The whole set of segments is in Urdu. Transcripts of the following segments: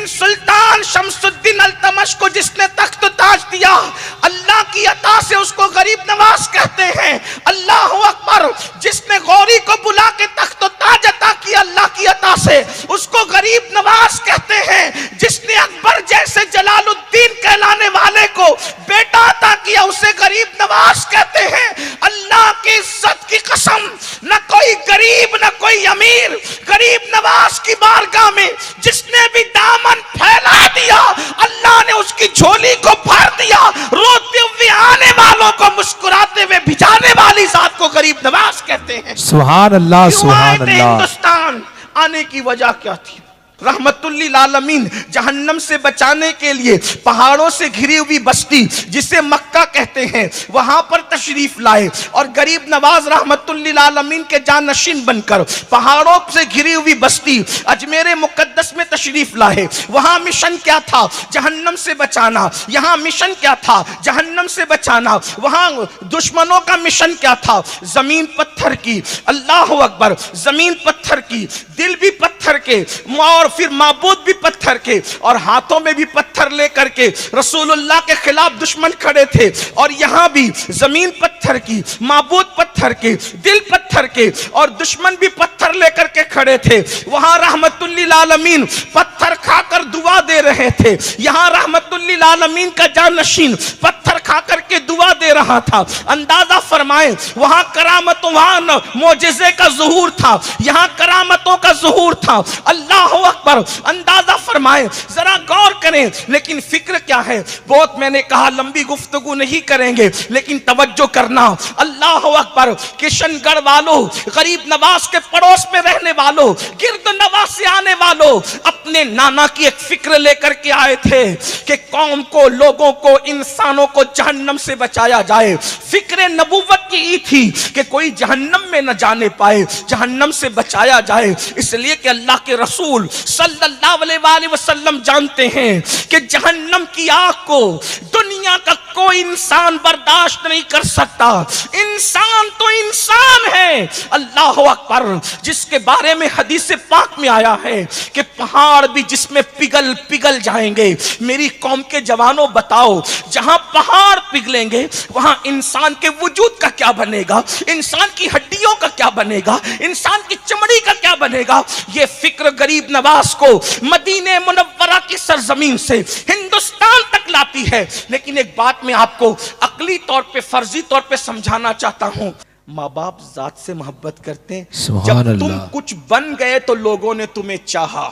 لیکن سلطان شمس الدین التمش کو جس نے تخت و تاج دیا، اللہ کی عطا سے اس کو غریب نواز کہتے ہیں۔ اللہ اکبر، جس نے غوری کو بلا کے تخت و تاج عطا کیا اللہ کی عطا سے، اس کو غریب نواز کہتے ہیں۔ جس نے اکبر جیسے جلال الدین کہلانے والے کو بیٹا عطا کیا، اسے غریب نواز کہتے ہیں۔ اللہ کی عزت کی قسم، نہ کوئی غریب نہ کوئی امیر، غریب نواز کی بارگاہ میں جس نے بھی دامن پھیلا دیا، اللہ نے اس کی جھولی کو بھر دیا۔ روتے ہوئے آنے والوں کو مسکراتے ہوئے بھجانے والی ذات کو غریب نواز کہتے ہیں۔ سبحان اللہ، سبحان اللہ۔ ہندوستان آنے کی وجہ کیا تھی؟ رحمت للعالمین جہنم سے بچانے کے لیے پہاڑوں سے گھری ہوئی بستی جسے مکہ کہتے ہیں وہاں پر تشریف لائے، اور غریب نواز رحمت للعالمین کے جانشین بن کر پہاڑوں سے گھری ہوئی بستی اجمیر مقدس میں تشریف لائے۔ وہاں مشن کیا تھا؟ جہنم سے بچانا۔ یہاں مشن کیا تھا؟ جہنم سے بچانا۔ وہاں دشمنوں کا مشن کیا تھا؟ زمین پتھر کی، اللہ اکبر، زمین پتھر کی، دل بھی پتھر کے، اور پھر معبود بھی پتھر کے، اور ہاتھوں میں بھی پتھر لے کر کے رسول اللہ کے خلاف دشمن کھڑے تھے۔ اور یہاں بھی زمین پتھر کی، معبود پتھر کے، دل پتھر کے، اور دشمن بھی پتھر لے کر کے کھڑے تھے۔ وہاں رحمت للعالمین پتھر کھا کر دعا دے رہے تھے، یہاں رحمت للعالمین کا جانشین پتھر کھا کر کے دعا دے رہا تھا۔ اندازہ فرمائیں، وہاں کرامتوں، وہاں معجزے کا ظہور تھا، یہاں کرامتوں کا ظہور تھا۔ اللہ اکبر، اندازہ فرمائیں، ذرا غور کریں۔ لیکن فکر کیا ہے؟ بہت میں نے کہا لمبی گفتگو نہیں کریں گے، لیکن توجہ کرنا۔ اللہ اکبر، کشن گڑھ والوں، غریب نواز کے پڑوس میں رہنے والوں، گرد نواز سے آنے والوں، اپنے نانا کی ایک فکر لے کر کے آئے تھے کہ قوم کو، لوگوں کو، انسانوں کو جہنم سے بچایا جائے۔ فکر نبوت کی ای تھی کہ کوئی جہنم میں نہ جانے پائے، جہنم سے بچایا جائے۔ اس لیے کہ اللہ کے رسول صلی اللہ علیہ وآلہ وسلم جانتے ہیں کہ جہنم کی آگ کو دنیا کا کوئی انسان برداشت نہیں کر سکتا۔ انسان تو انسان ہے، اللہ اکبر، جس کے بارے میں حدیث پاک میں آیا ہے کہ پہاڑ بھی جس میں پگھل جائیں گے۔ میری قوم کے جوانوں بتاؤ، جہاں پہاڑ پگھلیں گے وہاں انسان کے وجود کا کیا بنے گا؟ انسان کی ہڈیوں کا کیا بنے گا؟ انسان کی چمڑی کا کیا بنے گا؟ یہ فکر غریب نواز کو مدینہ منورہ کی سرزمین سے ہندوستان تک لاتی ہے۔ لیکن ایک بات میں آپ کو عقلی طور پہ، فرضی طور پہ سمجھانا چاہتا ہوں، ماں باپ ذات سے محبت کرتے ہیں۔ جب تم کچھ بن گئے تو لوگوں نے تمہیں چاہا۔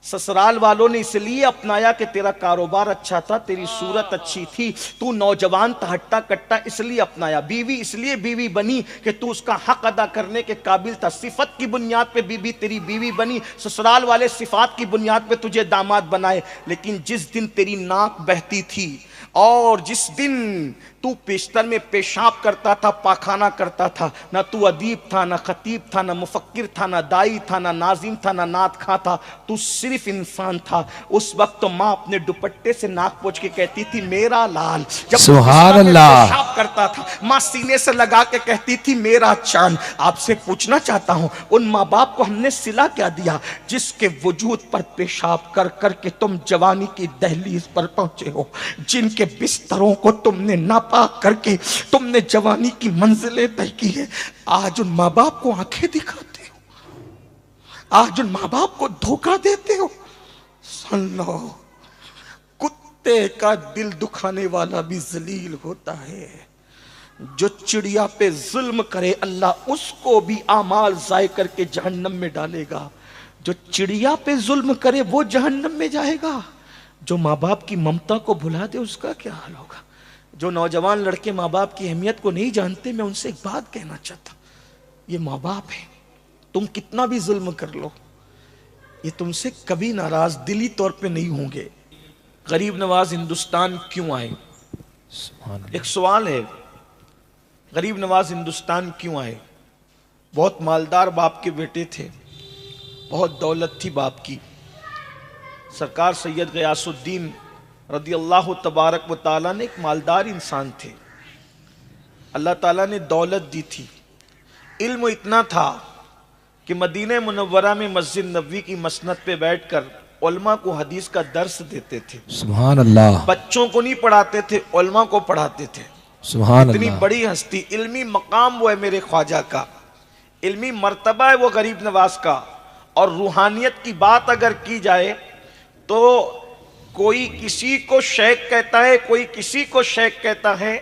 سسرال والوں نے اس لیے اپنایا کہ تیرا کاروبار اچھا تھا، تیری صورت اچھی تھی، تو نوجوان تھا، ہٹا کٹا، اس لیے اپنایا۔ بیوی اس لیے بیوی بنی کہ تو اس کا حق ادا کرنے کے قابل تھا، صفت کی بنیاد پہ بیوی تیری بیوی بنی۔ سسرال والے صفات کی بنیاد پہ تجھے داماد بنائے۔ لیکن جس دن تیری ناک بہتی تھی اور جس دن تو پیشتر میں پیشاب کرتا تھا، پاخانہ کرتا تھا، نہ تو ادیب تھا، نہ خطیب تھا، نہ مفکر تھا، نہ دائی تھا، نہ ناظم تھا، نہ نعت خواں تھا، تو صرف انسان تھا۔ اس وقت تو ماں اپنے دوپٹے سے ناک پوچھ کے کہتی تھی میرا لال۔ جب سبحان اللہ، پیشاب کرتا تھا ماں سینے سے لگا کے کہتی تھی میرا چاند۔ آپ سے پوچھنا چاہتا ہوں، ان ماں باپ کو ہم نے صلہ کیا دیا جس کے وجود پر پیشاب کر کر کے تم جوانی کی دہلیز پر پہنچے ہو، جن کے بستروں کو تم نے ناپاک کر کے تم نے جوانی کی منزلیں طے کی ہے۔ آج ان ماں باپ کو آنکھیں دکھاتے ہو، آج ان ماں باپ کو دھوکہ دیتے ہو۔ سن لو، کتے کا دل دکھانے والا بھی ذلیل ہوتا ہے۔ جو چڑیا پہ ظلم کرے اللہ اس کو بھی اعمال ضائع کر کے جہنم میں ڈالے گا۔ جو چڑیا پہ ظلم کرے وہ جہنم میں جائے گا۔ جو ماں باپ کی ممتا کو بھلا دے اس کا کیا حال ہوگا؟ جو نوجوان لڑکے ماں باپ کی اہمیت کو نہیں جانتے، میں ان سے ایک بات کہنا چاہتا ہوں، یہ ماں باپ ہیں، تم کتنا بھی ظلم کر لو یہ تم سے کبھی ناراض دلی طور پہ نہیں ہوں گے۔ غریب نواز ہندوستان کیوں آئے؟ ایک سوال ہے، غریب نواز ہندوستان کیوں آئے؟ بہت مالدار باپ کے بیٹے تھے، بہت دولت تھی باپ کی۔ سرکار سید غیاث الدین رضی اللہ تبارک و تعالیٰ نے ایک مالدار انسان تھے، اللہ تعالیٰ نے دولت دی تھی، علم اتنا تھا کہ مدینہ منورہ میں مسجد نبوی کی مسند پہ بیٹھ کر علماء کو حدیث کا درس دیتے تھے، سبحان اللہ، بچوں کو نہیں پڑھاتے تھے، علماء کو پڑھاتے تھے. سبحان اتنی اللہ، بڑی ہستی، علمی مقام وہ ہے میرے خواجہ کا، علمی مرتبہ ہے وہ غریب نواز کا. اور روحانیت کی بات اگر کی جائے تو کوئی کسی کو شیخ کہتا ہے، کوئی کسی کو شیخ کہتا ہے.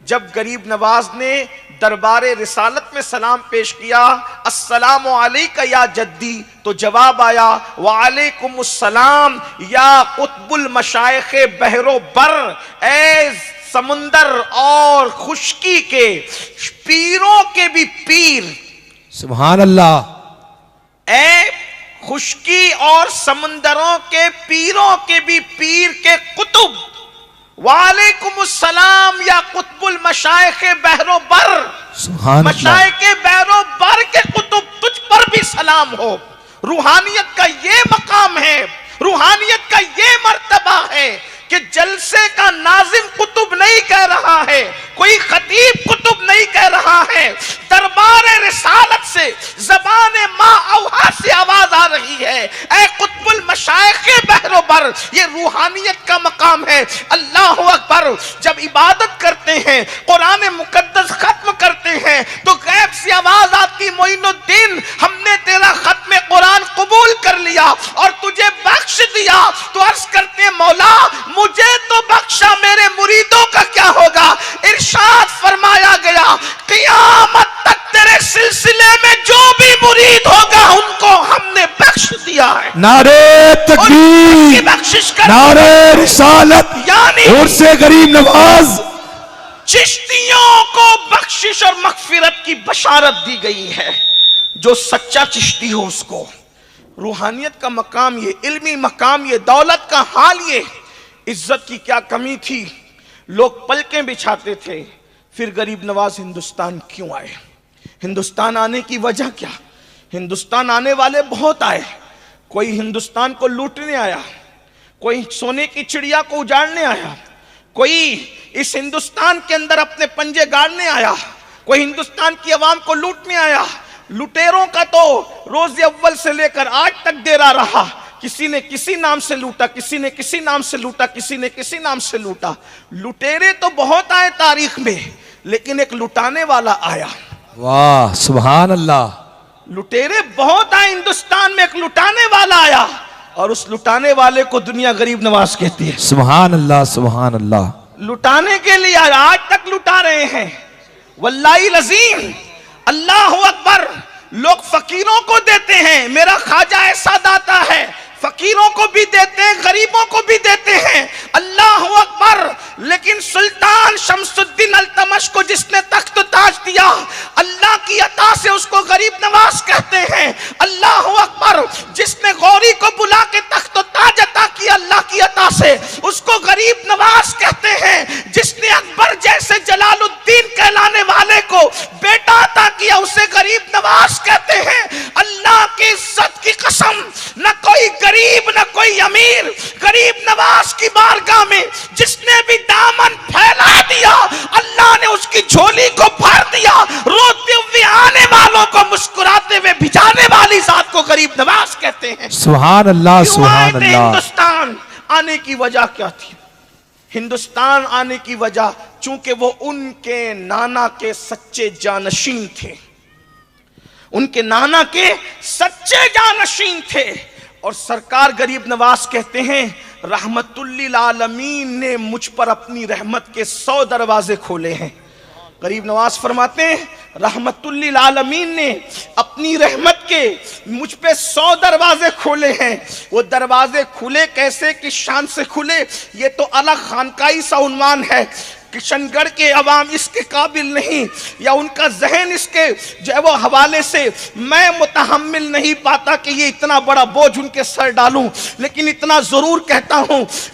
جب غریب نواز نے دربار رسالت میں سلام پیش کیا، السلام علیکہ یا جدی، تو جواب آیا وعلیکم السلام یا قطب المشائخ بحر و بر، اے سمندر اور خشکی کے پیروں کے بھی پیر. سبحان اللہ، اے خشکی اور سمندروں کے پیروں کے بھی پیر کے قطب، وعلیکم السلام یا قطب المشائخ بحر و بر، سبحان اللہ، مشائخ بحر و بر کے قطب، تجھ پر بھی سلام ہو. روحانیت کا یہ مقام ہے، روحانیت کا یہ مرتبہ ہے کہ جلسے کا ناظم قطب نہیں کہہ رہا ہے، کوئی خطیب قطب نہیں کہہ رہا ہے، دربار رسالت سے زبان ما اوحا سے آواز آ رہی ہے، اے قطب المشائخ بحر و بر. یہ روحانیت کا مقام ہے. اللہ اکبر. جب عبادت کرتے ہیں، قرآن مقدس ختم کرتے ہیں تو غیب سے آواز آتی، معین الدین ہم نے تیرا ختم قرآن قبول کر لیا اور تجھے بخش دیا. تو عرض کرتے ہیں مولا مجھے تو بخشا، میرے مریدوں کا کیا ہوگا؟ ارشاد فرمایا گیا قیامت تک تیرے سلسلے میں جو بھی مرید ہوگا ان کو ہم نے بخش دیا ہے. نعرے تکبیر، بخشش کر نعرے رسالت، یعنی اور سے غریب نواز. چشتیوں کو بخشش اور مغفرت کی بشارت دی گئی ہے. جو سچا چشتی ہو اس کو. روحانیت کا مقام یہ، علمی مقام یہ، دولت کا حال یہ. عزت کی کیا کمی تھی، لوگ پلکیں بچھاتے تھے. پھر غریب نواز ہندوستان کیوں آئے؟ ہندوستان آنے کی وجہ کیا؟ ہندوستان آنے والے بہت آئے. کوئی ہندوستان کو لوٹنے آیا، کوئی سونے کی چڑیا کو اجاڑنے آیا، کوئی اس ہندوستان کے اندر اپنے پنجے گاڑنے آیا، کوئی ہندوستان کی عوام کو لوٹنے آیا. لٹیروں کا تو روز اول سے لے کر آج تک ڈیرا رہا. کسی نے کسی نام سے لوٹا، کسی نے کسی نام سے لوٹا، کسی نے کسی نام سے لوٹا. لٹیرے تو بہت آئے تاریخ میں، لیکن ایک لٹانے والا آیا. واہ، سبحان اللہ، لٹیرے بہت آئے ہندوستان میں، ایک لٹانے والا آیا، اور اس لٹانے والے کو دنیا غریب نواز کہتی ہے. سبحان اللہ، سبحان اللہ. لٹانے کے لیے آج تک لٹا رہے ہیں. واللہ العظیم، اللہ اکبر. لوگ فقیروں کو دیتے ہیں، میرا خواجہ ایسا داتا ہے، فقیروں کو بھی دیتے ہیں، غریبوں کو بھی دیتے ہیں. اللہ اکبر. لیکن سلطان شمس الدین التمش کو جس نے تخت و تاج دیا، اللہ کی عطا سے اس کو غریب نواز کہتے ہیں. اللہ اکبر. جس نے غوری کو بلا کے تخت و تاج عطا کیا اللہ کی عطا سے، اس کو غریب نواز کہتے ہیں. جس نے اکبر جیسے جلال الدین کہلانے والے کو بیٹا عطا کیا، اسے غریب نواز کہتے ہیں. اللہ کی عزت کی قسم، نہ کوئی غریب نہ کوئی امیر غریب نواز کی بارگاہ میں جس نے بھی دامن پھیلا دیا، اللہ نے اس کی جھولی کو بھر دیا. روتے ہوئے آنے والوں کو مسکراتے ہوئے بھجانے والی ذات کو غریب نواز کہتے ہیں. سبحان اللہ، کیوں آئے سبحان تھے اللہ. ہندوستان؟ آنے کی وجہ کیا تھی؟ ہندوستان آنے کی وجہ چونکہ وہ ان کے نانا کے سچے جانشین تھے، ان کے نانا کے سچے جانشین تھے. اور سرکار غریب نواز کہتے ہیں رحمت للعالمین نے مجھ پر اپنی رحمت کے 100 دروازے کھولے ہیں. غریب نواز فرماتے ہیں رحمت للعالمین نے اپنی رحمت کے مجھ پہ 100 دروازے کھولے ہیں. وہ دروازے کھلے کیسے، کس شان سے کھلے، یہ تو الگ خانقاہی سا عنوان ہے. کشن گڑھ کے عوام اس کے قابل نہیں، یا ان کا ذہن اس کے جو ہے وہ حوالے سے میں متحمل نہیں پاتا کہ یہ اتنا بڑا بوجھ ان کے سر ڈالوں. لیکن اتنا ضرور کہتا ہوں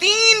3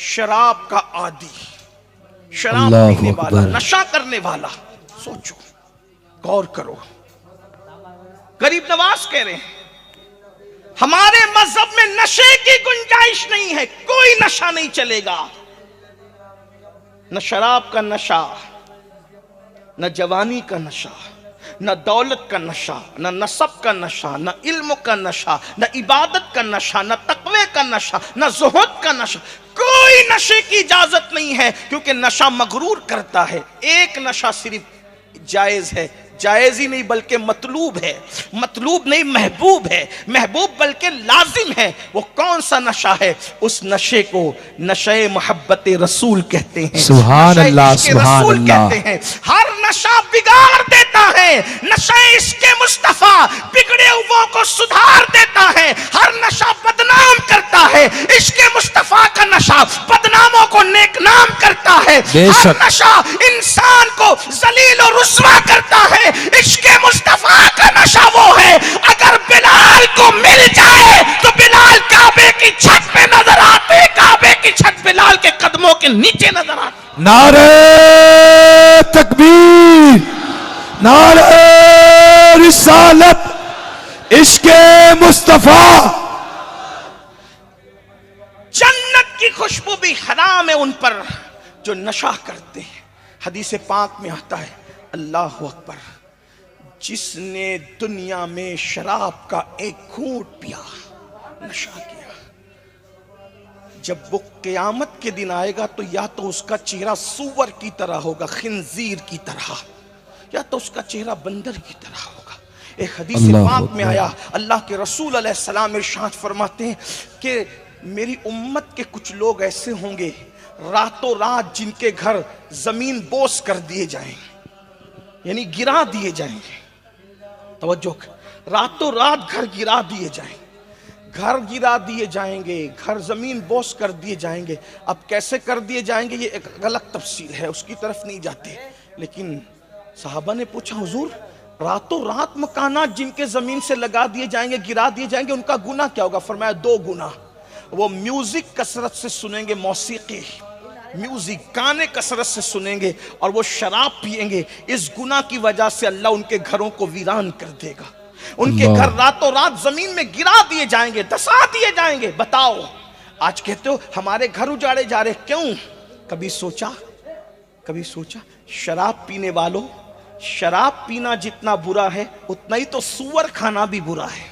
شراب کا عادی، شراب اللہ پینے والا، اکبر۔ نشہ کرنے والا، سوچو، غور کرو۔ غریب نواز کہہ رہے ہیں ہمارے مذہب میں نشے کی گنجائش نہیں ہے، کوئی نشہ نہیں چلے گا، نہ شراب کا نشہ، نہ جوانی کا نشہ، نہ دولت کا نشہ، نہ نسب کا نشہ، نہ علم کا نشہ، نہ عبادت کا نشہ، نہ تقوی کا نشہ، نہ زہد کا نشہ، کوئی نشے کی اجازت نہیں ہے، کیونکہ نشہ مغرور کرتا ہے۔ ایک نشہ صرف جائز ہے، جائز ہی نہیں بلکہ مطلوب ہے، مطلوب نہیں محبوب ہے، محبوب بلکہ لازم ہے۔ وہ کون سا نشہ ہے؟ اس نشے کو نشہ محبت رسول کہتے ہیں، سبحان نشہ اللہ، عشق سبحان رسول اللہ۔ کہتے ہیں۔ ہر نشہ بگاڑ دیتا ہے، نشہ عشق مصطفیٰ بگڑے ہوئوں کو سدھار دیتا ہے، ہر نشہ بدنام کرتا ہے، عشق مصطفیٰ کا نشہ بدناموں کو نیک نام کرتا ہے، بے ہر شک۔ نشہ انسان کو ذلیل و رسوا کرتا ہے۔ عشق مصطفیٰ کا نشہ وہ ہے اگر بلال کو مل جائے تو بلال کعبے کی چھت پہ نظر آتے، کعبے کی چھت بلال کے قدموں کے نیچے نظر آتے۔ نعرہ تکبیر، نعرہ رسالت، عشق مصطفیٰ۔ جنت کی خوشبو بھی حرام ہے ان پر جو نشہ کرتے ہیں۔ حدیث پاک میں آتا ہے اللہ اکبر، جس نے دنیا میں شراب کا ایک گھونٹ پیا، نشہ کیا، جب وہ قیامت کے دن آئے گا تو یا تو اس کا چہرہ سور کی طرح ہوگا، خنزیر کی طرح، یا تو اس کا چہرہ بندر کی طرح ہوگا۔ ایک حدیث اللہ پاک میں اکبر۔ آیا، اللہ کے رسول علیہ السلام ارشاد فرماتے ہیں کہ میری امت کے کچھ لوگ ایسے ہوں گے راتوں رات جن کے گھر زمین بوس کر دیے جائیں، یعنی گرا دیے جائیں گے۔ توجہ، راتوں رات گھر گرا دیے جائیں، گھر گرا دیے جائیں گے، گھر زمین بوس کر دیے جائیں گے۔ اب کیسے کر دیے جائیں گے یہ ایک غلط تفصیل ہے، اس کی طرف نہیں جاتے، لیکن صحابہ نے پوچھا حضور راتوں رات مکانات جن کے زمین سے لگا دیے جائیں گے، گرا دیے جائیں گے، ان کا گناہ کیا ہوگا؟ فرمایا 2 گناہ، وہ میوزک کثرت سے سنیں گے، موسیقی میوزک گانے کثرت سے سنیں گے، اور وہ شراب پئیں گے، اس گناہ کی وجہ سے اللہ ان کے گھروں کو ویران کر دے گا، ان کے اللہ۔ گھر راتوں رات زمین میں گرا دیے جائیں گے، دسا دیے جائیں گے۔ بتاؤ آج کہتے ہو ہمارے گھر اجاڑے جا رہے، کیوں؟ کبھی سوچا شراب پینے والوں، شراب پینا جتنا برا ہے اتنا ہی تو سور کھانا بھی برا ہے۔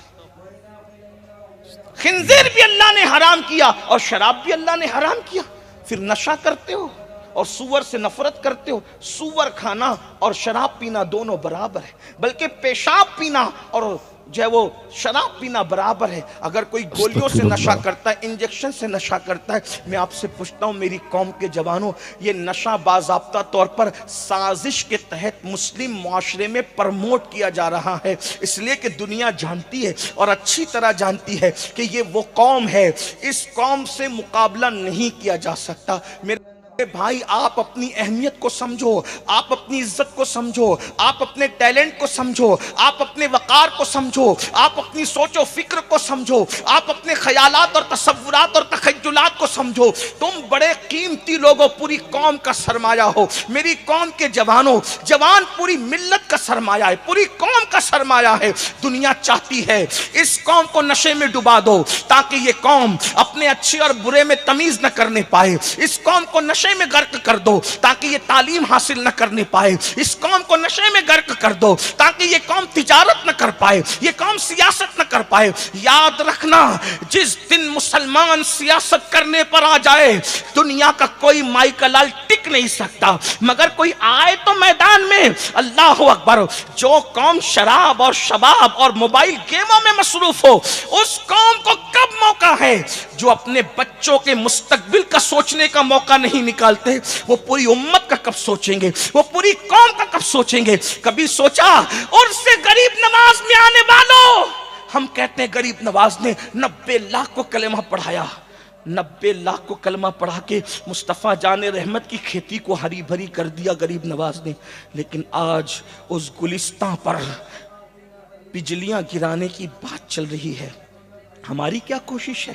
خنزیر بھی اللہ نے حرام کیا اور شراب بھی اللہ نے حرام کیا، پھر نشہ کرتے ہو اور سور سے نفرت کرتے ہو۔ سور کھانا اور شراب پینا دونوں برابر ہے، بلکہ پیشاب پینا اور جو ہے وہ شراب پینا برابر ہے۔ اگر کوئی گولیوں سے نشہ کرتا ہے، انجیکشن سے نشہ کرتا ہے، میں آپ سے پوچھتا ہوں میری قوم کے جوانوں، یہ نشہ باضابطہ طور پر سازش کے تحت مسلم معاشرے میں پرموٹ کیا جا رہا ہے، اس لیے کہ دنیا جانتی ہے اور اچھی طرح جانتی ہے کہ یہ وہ قوم ہے، اس قوم سے مقابلہ نہیں کیا جا سکتا۔ میرے بھائی آپ اپنی اہمیت کو سمجھو، آپ اپنی عزت کو سمجھو، آپ اپنے ٹیلنٹ کو سمجھو، آپ اپنے وقار کو سمجھو، آپ اپنی سوچ و فکر کو سمجھو، آپ اپنے خیالات اور تصورات اور تخیلات کو سمجھو۔ تم بڑے قیمتی لوگوں، پوری قوم کا سرمایہ ہو۔ میری قوم کے جوانوں، جوان پوری ملت کا سرمایہ ہے، پوری قوم کا سرمایہ ہے۔ دنیا چاہتی ہے اس قوم کو نشے میں ڈبا دو تاکہ یہ قوم اپنے اچھے اور برے میں تمیز نہ کرنے پائے، اس قوم کو نشے میں غرق کر دو تاکہ یہ تعلیم حاصل نہ کرنے پائے، اس قوم کو نشے میں غرق کر دو تاکہ یہ قوم تجارت نہ کر پائے، یہ قوم سیاست نہ کر پائے۔ یاد رکھنا جس دن مسلمان سیاست کرنے پر آ جائے دنیا کا کوئی مائی کا لال ٹک نہیں سکتا، مگر کوئی آئے تو میدان میں۔ اللہ اکبر، جو قوم شراب اور شباب اور موبائل گیموں میں مصروف ہو اس قوم کو کب موقع ہے؟ جو اپنے بچوں کے مستقبل کا سوچنے کا موقع نہیں نکالتے وہ پوری امت کا کب سوچیں گے، وہ پوری قوم کا کب سوچیں گے؟ کبھی سوچا؟ اور سے غریب نواز میں آنے والوں، ہم کہتے ہیں غریب نواز نے 90 لاکھ کو کلمہ پڑھایا، 90 لاکھ کو کلمہ پڑھا کے مصطفیٰ جان رحمت کی کھیتی کو ہری بھری کر دیا غریب نواز نے، لیکن آج اس گلستان پر بجلیاں گرانے کی بات چل رہی ہے۔ ہماری کیا کوشش ہے؟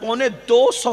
225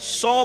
100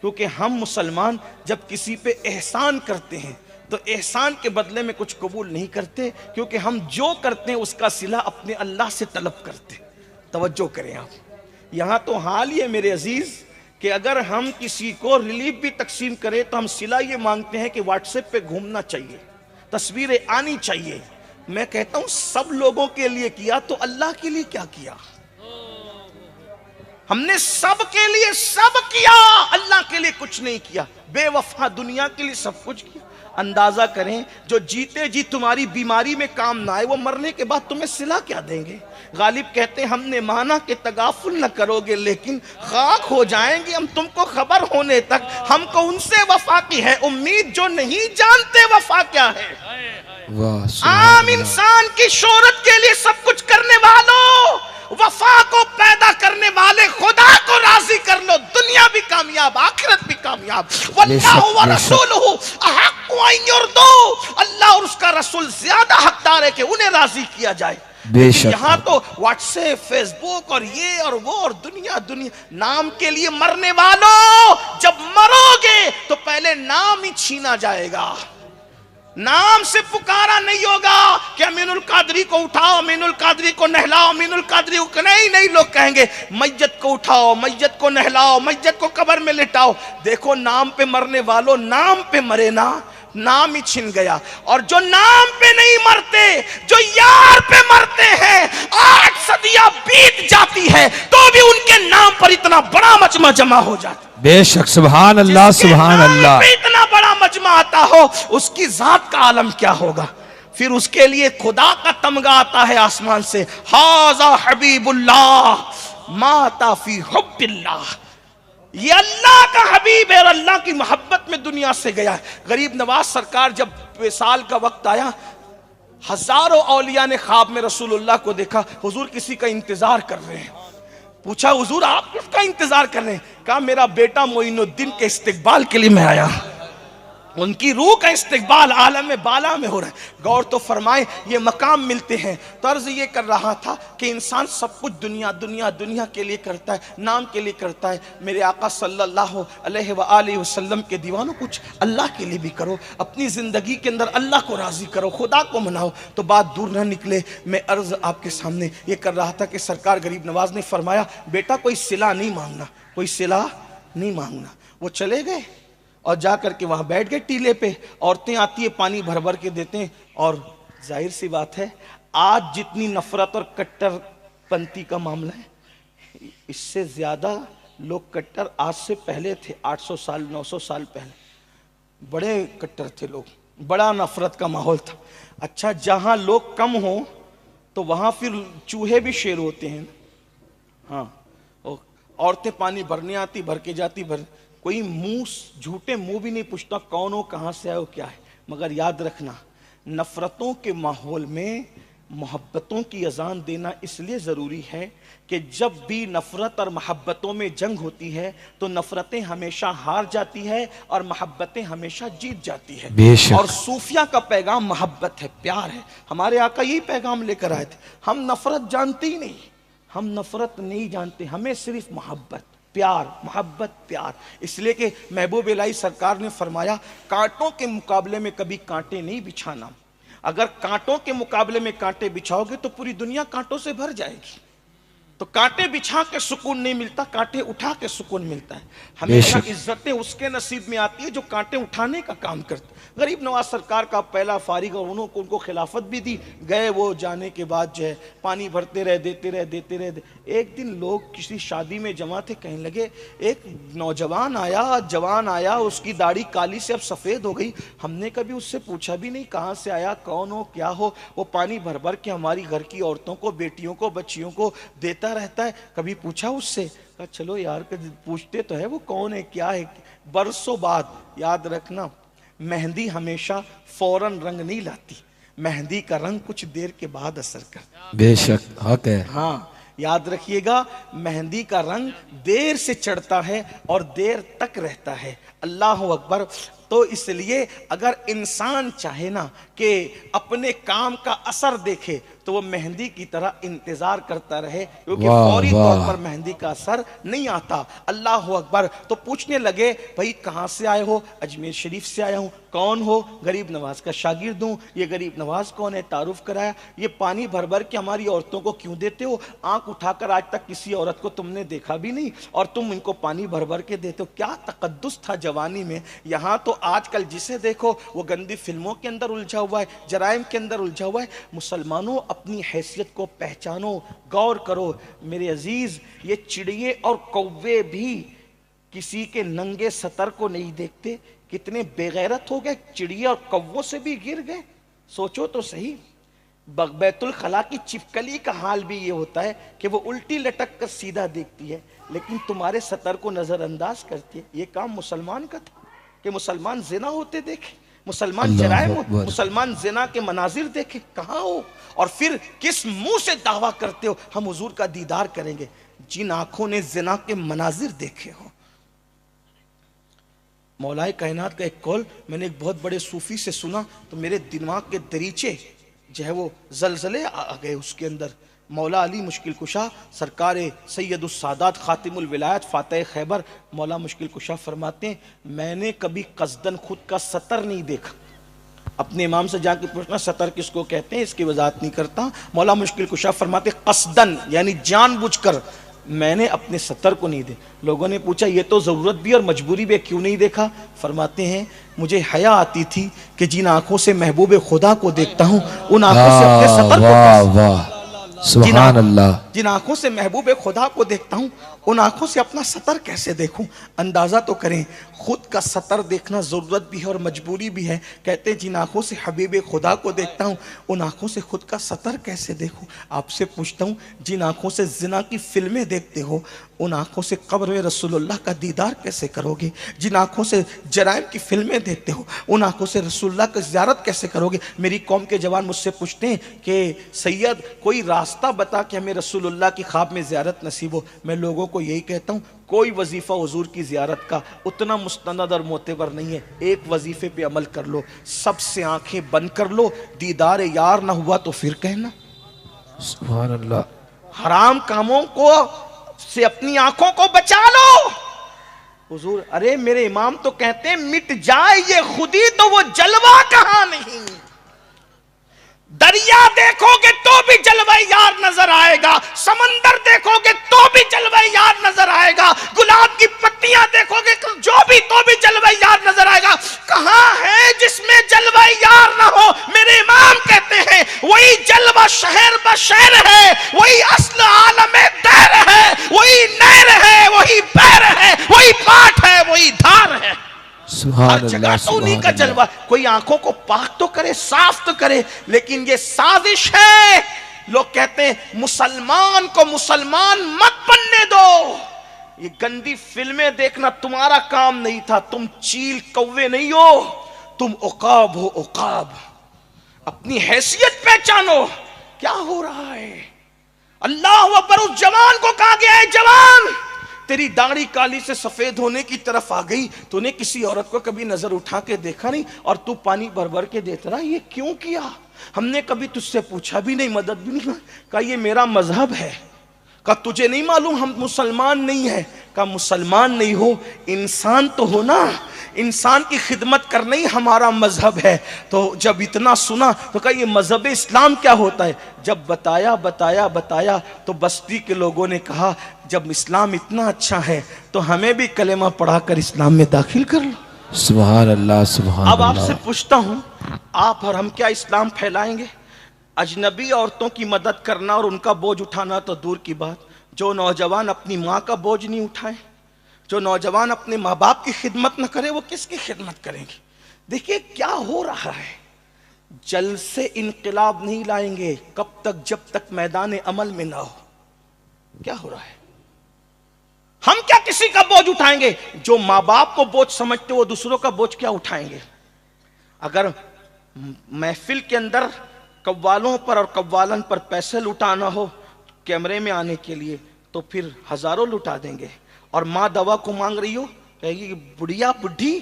کیونکہ ہم مسلمان جب کسی پہ احسان کرتے ہیں تو احسان کے بدلے میں کچھ قبول نہیں کرتے، کیونکہ ہم جو کرتے ہیں اس کا صلہ اپنے اللہ سے طلب کرتے ہیں۔ توجہ کریں آپ، یہاں تو حال یہ میرے عزیز کہ اگر ہم کسی کو ریلیف بھی تقسیم کریں تو ہم صلہ یہ مانگتے ہیں کہ واٹس ایپ پہ گھومنا چاہیے، تصویریں آنی چاہیے۔ میں کہتا ہوں سب لوگوں کے لیے کیا تو اللہ کے لیے کیا کیا؟ ہم نے سب کے لیے سب کیا، اللہ کے لیے کچھ نہیں کیا۔ بے وفا دنیا کے لیے سب کچھ کیا۔ اندازہ کریں جو جیتے جی تمہاری بیماری میں کام نہ آئے وہ مرنے کے بعد تمہیں صلہ کیا دیں گے؟ غالب کہتے ہیں ہم نے مانا کہ تغافل نہ کرو گے لیکن خاک ہو جائیں گے ہم تم کو خبر ہونے تک۔ ہم کو ان سے وفا کی ہے امید جو نہیں جانتے وفا کیا ہے۔ عام انسان کی شہرت کے لیے سب کچھ کرنے والوں، وفا کو پیدا کرنے والے خدا کو راضی کر لو، دنیا بھی کامیاب آخرت بھی کامیاب۔ واللہ ورسولہ احق ان یرضوا، اللہ اور اس کا رسول زیادہ حقدار ہے کہ انہیں راضی کیا جائے۔ یہاں تو واٹس ایپ، فیس بک اور یہ اور وہ اور دنیا نام کے لیے مرنے والوں، جب مرو گے تو پہلے نام ہی چھینا جائے گا۔ نام سے پکارا نہیں ہوگا کہ امین القادری کو اٹھاؤ، امین القادری کو نہلاؤ، امین القادری کو نہیں لوگ کہیں گے میت کو اٹھاؤ، میت کو نہلاؤ، میت کو قبر میں لٹاؤ۔ دیکھو نام پہ مرنے والوں، نام پہ مرے نا، نام ہی چھن گیا۔ اور جو نام پہ نہیں مرتے، جو یار پہ مرتے ہیں، 8 صدیاں بیت جاتی ہے تو بھی ان کے نام پر اتنا بڑا مجمع جمع ہو جاتا ہے۔ بے شک، سبحان اللہ سبحان اللہ۔ اتنا بڑا مجمع آتا ہو اس کی ذات کا عالم کیا ہوگا؟ پھر اس کے لیے خدا کا تمغہ آتا ہے آسمان سے، ھذا حبیب اللہ مات فی حب اللہ، یہ اللہ کا حبیب ہے اور اللہ کی محبت میں دنیا سے گیا ہے۔ غریب نواز سرکار جب وصال کا وقت آیا، ہزاروں اولیاء نے خواب میں رسول اللہ کو دیکھا، حضور کسی کا انتظار کر رہے ہیں۔ پوچھا حضور آپ کس کا انتظار کر رہے ہیں؟ کہا میرا بیٹا معین الدین کے استقبال کے لیے میں آیا، ان کی روح کا استقبال عالم بالا میں ہو رہا ہے۔ غور تو فرمائے یہ مقام ملتے ہیں۔ طرز یہ کر رہا تھا کہ انسان سب کچھ دنیا کے لیے کرتا ہے، نام کے لیے کرتا ہے۔ میرے آقا صلی اللہ علیہ وآلہ وسلم کے دیوانوں کچھ اللہ کے لیے بھی کرو، اپنی زندگی کے اندر اللہ کو راضی کرو، خدا کو مناؤ تو بات دور نہ نکلے۔ میں عرض آپ کے سامنے یہ کر رہا تھا کہ سرکار غریب نواز نے فرمایا بیٹا کوئی صلہ نہیں مانگنا، کوئی صلہ نہیں مانگنا۔ وہ چلے گئے اور جا کر کے وہاں بیٹھ گئے ٹیلے پہ، عورتیں آتی ہیں پانی بھر بھر کے دیتے ہیں۔ اور ظاہر سی بات ہے آج جتنی نفرت اور کٹر پنتی کا معاملہ ہے، اس سے زیادہ لوگ کٹر آج سے پہلے تھے، 800 سال 900 سال پہلے بڑے کٹر تھے لوگ، بڑا نفرت کا ماحول تھا۔ اچھا جہاں لوگ کم ہوں تو وہاں پھر چوہے بھی شیر ہوتے ہیں۔ ہاں عورتیں پانی بھرنے آتی، بھر کے جاتی، کوئی منہ جھوٹے منہ بھی نہیں پوچھتا کون ہو، کہاں سے آئے ہو، کیا ہے۔ مگر یاد رکھنا نفرتوں کے ماحول میں محبتوں کی اذان دینا اس لیے ضروری ہے کہ جب بھی نفرت اور محبتوں میں جنگ ہوتی ہے تو نفرتیں ہمیشہ ہار جاتی ہے اور محبتیں ہمیشہ جیت جاتی ہے۔ اور صوفیہ کا پیغام محبت ہے، پیار ہے۔ ہمارے آقا یہی پیغام لے کر آئے تھے۔ ہم نفرت جانتے ہی نہیں، ہم نفرت نہیں جانتے، ہمیں صرف محبت، پیار، محبت، پیار۔ اس لیے کہ محبوب الہی سرکار نے فرمایا کانٹوں کے مقابلے میں کبھی کانٹے نہیں بچھانا۔ اگر کانٹوں کے مقابلے میں کانٹے بچھاؤ گے تو پوری دنیا کانٹوں سے بھر جائے گی۔ تو کانٹے بچھا کے سکون نہیں ملتا، کانٹے اٹھا کے سکون ملتا ہے۔ ہمیشہ عزتیں اس کے نصیب میں آتی ہے جو کانٹے اٹھانے کا کام کرتے۔ غریب نواز سرکار کا پہلا فارغ اور ان کو خلافت بھی دی گئے، وہ جانے کے بعد جو ہے پانی بھرتے رہے، دیتے رہے۔ ایک دن لوگ کسی شادی میں جمع تھے، کہنے لگے ایک نوجوان آیا، اس کی داڑھی کالی سے اب سفید ہو گئی، ہم نے کبھی اس سے پوچھا بھی نہیں کہاں سے آیا، کون ہو، کیا ہو، وہ پانی بھر بھر کے ہماری گھر کی عورتوں کو، بیٹیوں کو، بچیوں کو دیتا رہتا ہے، کبھی پوچھا اس سے؟ کہا چلو یار پوچھتے تو ہے وہ کون ہے، کیا ہے۔ برسوں بعد یاد رکھنا مہندی ہمیشہ فوراً رنگ نہیں لاتی، مہندی کا رنگ کچھ دیر کے بعد اثر کرتا ہے۔ بے شک حق ہے۔ ہاں یاد رکھیے گا مہندی کا رنگ دیر سے چڑھتا ہے اور دیر تک رہتا ہے۔ اللہ اکبر۔ تو اس لیے اگر انسان چاہے نا کہ اپنے کام کا اثر دیکھے تو وہ مہندی کی طرح انتظار کرتا رہے، کیونکہ واہ فوری واہ طور پر مہندی کا اثر نہیں آتا۔ اللہ اکبر۔ تو پوچھنے لگے بھائی کہاں سے آئے ہو؟ اجمیر شریف سے آیا ہوں۔ کون ہو؟ غریب نواز کا شاگرد ہوں۔ یہ غریب نواز کون ہے؟ تعارف کرایا۔ یہ پانی بھر بھر کے ہماری عورتوں کو کیوں دیتے ہو؟ آنکھ اٹھا کر آج تک کسی عورت کو تم نے دیکھا بھی نہیں اور تم ان کو پانی بھر بھر کے دیتے ہو۔ کیا تقدس تھا جوانی میں! یہاں تو آج کل جسے دیکھو وہ گندی فلموں کے اندر الجھا ہوا ہے، جرائم کے اندر الجھا ہوا ہے۔ مسلمانوں اپنی حیثیت کو پہچانو، غور کرو۔ میرے عزیز، یہ چڑیے اور کوے بھی کسی کے ننگے سطر کو نہیں دیکھتے۔ کتنے بے غیرت ہو گئے، چڑیے اور کووں سے بھی گر گئے۔ سوچو تو صحیح، بیت الخلا کی چپکلی کا حال بھی یہ ہوتا ہے کہ وہ الٹی لٹک کر سیدھا دیکھتی ہے لیکن تمہارے سطر کو نظر انداز کرتی ہے۔ یہ کام مسلمان کا تھا کہ مسلمان زنا ہوتے دیکھے، مسلمان اللہ جرائم اکبر۔ مسلمان زنا کے مناظر دیکھے؟ کہاں ہو؟ اور پھر کس منہ سے دعویٰ کرتے ہو ہم حضور کا دیدار کریں گے؟ جن آنکھوں نے زنا کے مناظر دیکھے ہو۔ مولائے کائنات کا ایک قول میں نے ایک بہت بڑے صوفی سے سنا تو میرے دماغ کے دریچے جو ہے وہ زلزلے آ گئے اس کے اندر۔ مولا علی مشکل کشا سرکار سید السادات خاتم الولایت فاتح خیبر مولا مشکل کشا فرماتے ہیں میں نے کبھی قصدن خود کا سطر نہیں دیکھا۔ اپنے امام سے جا کے پوچھنا سطر کس کو کہتے ہیں، اس کی وضاحت نہیں کرتا۔ مولا مشکل کشا فرماتے قصدن یعنی جان بوجھ کر میں نے اپنے سطر کو نہیں دیکھا۔ لوگوں نے پوچھا یہ تو ضرورت بھی اور مجبوری بھی، کیوں نہیں دیکھا؟ فرماتے ہیں مجھے حیا آتی تھی کہ جن آنکھوں سے محبوب خدا کو دیکھتا ہوں ان آنکھوں سے اپنے سطر کو واہ واہ، سبحان اللہ۔ جن آنکھوں سے محبوب خدا کو دیکھتا ہوں ان آنکھوں سے اپنا سطر کیسے دیکھوں؟ اندازہ تو کریں، خود کا سطر دیکھنا ضرورت بھی ہے اور مجبوری بھی ہے۔ کہتے ہیں جن آنکھوں سے حبیب خدا کو دیکھتا ہوں ان آنکھوں سے خود کا سطر کیسے دیکھوں؟ آپ سے پوچھتا ہوں جن آنکھوں سے زنا کی فلمیں دیکھتے ہو ان آنکھوں سے قبر میں رسول اللہ کا دیدار کیسے کرو گے؟ جن آنکھوں سے جرائم کی فلمیں دیکھتے ہو ان آنکھوں سے رسول اللہ کی زیارت کیسے کرو گے؟ میری قوم کے جوان مجھ سے پوچھتے ہیں کہ سید کوئی راستہ بتا کہ ہمیں رسول اللہ کی خواب میں زیارت نصیب ہو۔ میں لوگوں کو یہی کہتا ہوں کوئی وظیفہ حضور کی زیارت کا اتنا مستند اور معتبر نہیں ہے، ایک وظیفے پہ عمل کر لو، سب سے آنکھیں بند کر لو، دیدار یار نہ ہوا تو پھر کہنا۔ سبحان اللہ۔ حرام کاموں کو سے اپنی آنکھوں کو بچا لو۔ حضور ارے میرے امام تو کہتے ہیں مٹ جائے یہ خودی تو وہ جلوہ کہاں نہیں۔ دریا دیکھو گے تو بھی جلوہ یار نظر آئے گا، سمندر دیکھو گے تو بھی جلوہ یار نظر آئے گا، گلاب کی پتیاں دیکھو گے جو بھی تو بھی جلوہ یار نظر آئے گا۔ کہاں ہے جس میں جلوہ یار نہ ہو؟ میرے امام کہتے ہیں وہی جلوہ شہر بشہر ہے، وہی اصل عالم دہر ہے، وہی نہر ہے، وہی بحر ہے، وہی پاٹ ہے، وہی دھار ہے۔ سبحان ہر اللہ، جگہ تو انہیں کا جلوہ۔ کوئی آنکھوں کو پاک تو کرے، صاف تو کرے، لیکن یہ سازش ہے۔ لوگ کہتے ہیں مسلمان کو مسلمان مت بننے دو۔ یہ گندی فلمیں دیکھنا تمہارا کام نہیں تھا، تم چیل کوے نہیں ہو، تم عقاب ہو، عقاب۔ اپنی حیثیت پہچانو۔ کیا ہو رہا ہے؟ اللہ اکبر۔ اس جوان کو کہا گیا ہے جوان تیری داڑھی کالی سے سفید ہونے کی طرف آ گئی، تو نے کسی عورت کو کبھی نظر اٹھا کے دیکھا نہیں اور تو پانی بھر بھر کے دیتا رہا، یہ کیوں کیا؟ ہم نے کبھی تجھ سے پوچھا بھی نہیں، مدد بھی نہیں۔ کہا یہ میرا مذہب ہے۔ کہا تجھے نہیں معلوم ہم مسلمان نہیں ہیں؟ کہا مسلمان نہیں ہو انسان تو ہو نا، انسان کی خدمت کرنا ہی ہمارا مذہب ہے۔ تو جب اتنا سنا تو کہا یہ مذہب اسلام کیا ہوتا ہے؟ جب بتایا تو بستی کے لوگوں نے کہا جب اسلام اتنا اچھا ہے تو ہمیں بھی کلمہ پڑھا کر اسلام میں داخل کر لو۔ سبحان اللہ، سبحان اب آپ اللہ۔ سے پوچھتا ہوں آپ اور ہم کیا اسلام پھیلائیں گے؟ اجنبی عورتوں کی مدد کرنا اور ان کا بوجھ اٹھانا تو دور کی بات، جو نوجوان اپنی ماں کا بوجھ نہیں اٹھائے، جو نوجوان اپنے ماں باپ کی خدمت نہ کرے وہ کس کی خدمت کریں گے؟ دیکھیے کیا ہو رہا ہے۔ جل سے انقلاب نہیں لائیں گے کب تک جب تک میدان عمل میں نہ ہو۔ کیا ہو رہا ہے؟ ہم کیا کسی کا بوجھ اٹھائیں گے؟ جو ماں باپ کو بوجھ سمجھتے وہ دوسروں کا بوجھ کیا اٹھائیں گے؟ اگر محفل کے اندر قوالوں پر اور قوالن پر پیسے لٹانا ہو کیمرے میں آنے کے لیے تو پھر ہزاروں لٹا دیں گے، اور ماں دوا کو مانگ رہی ہو کہے گی بڑھیا بڈھی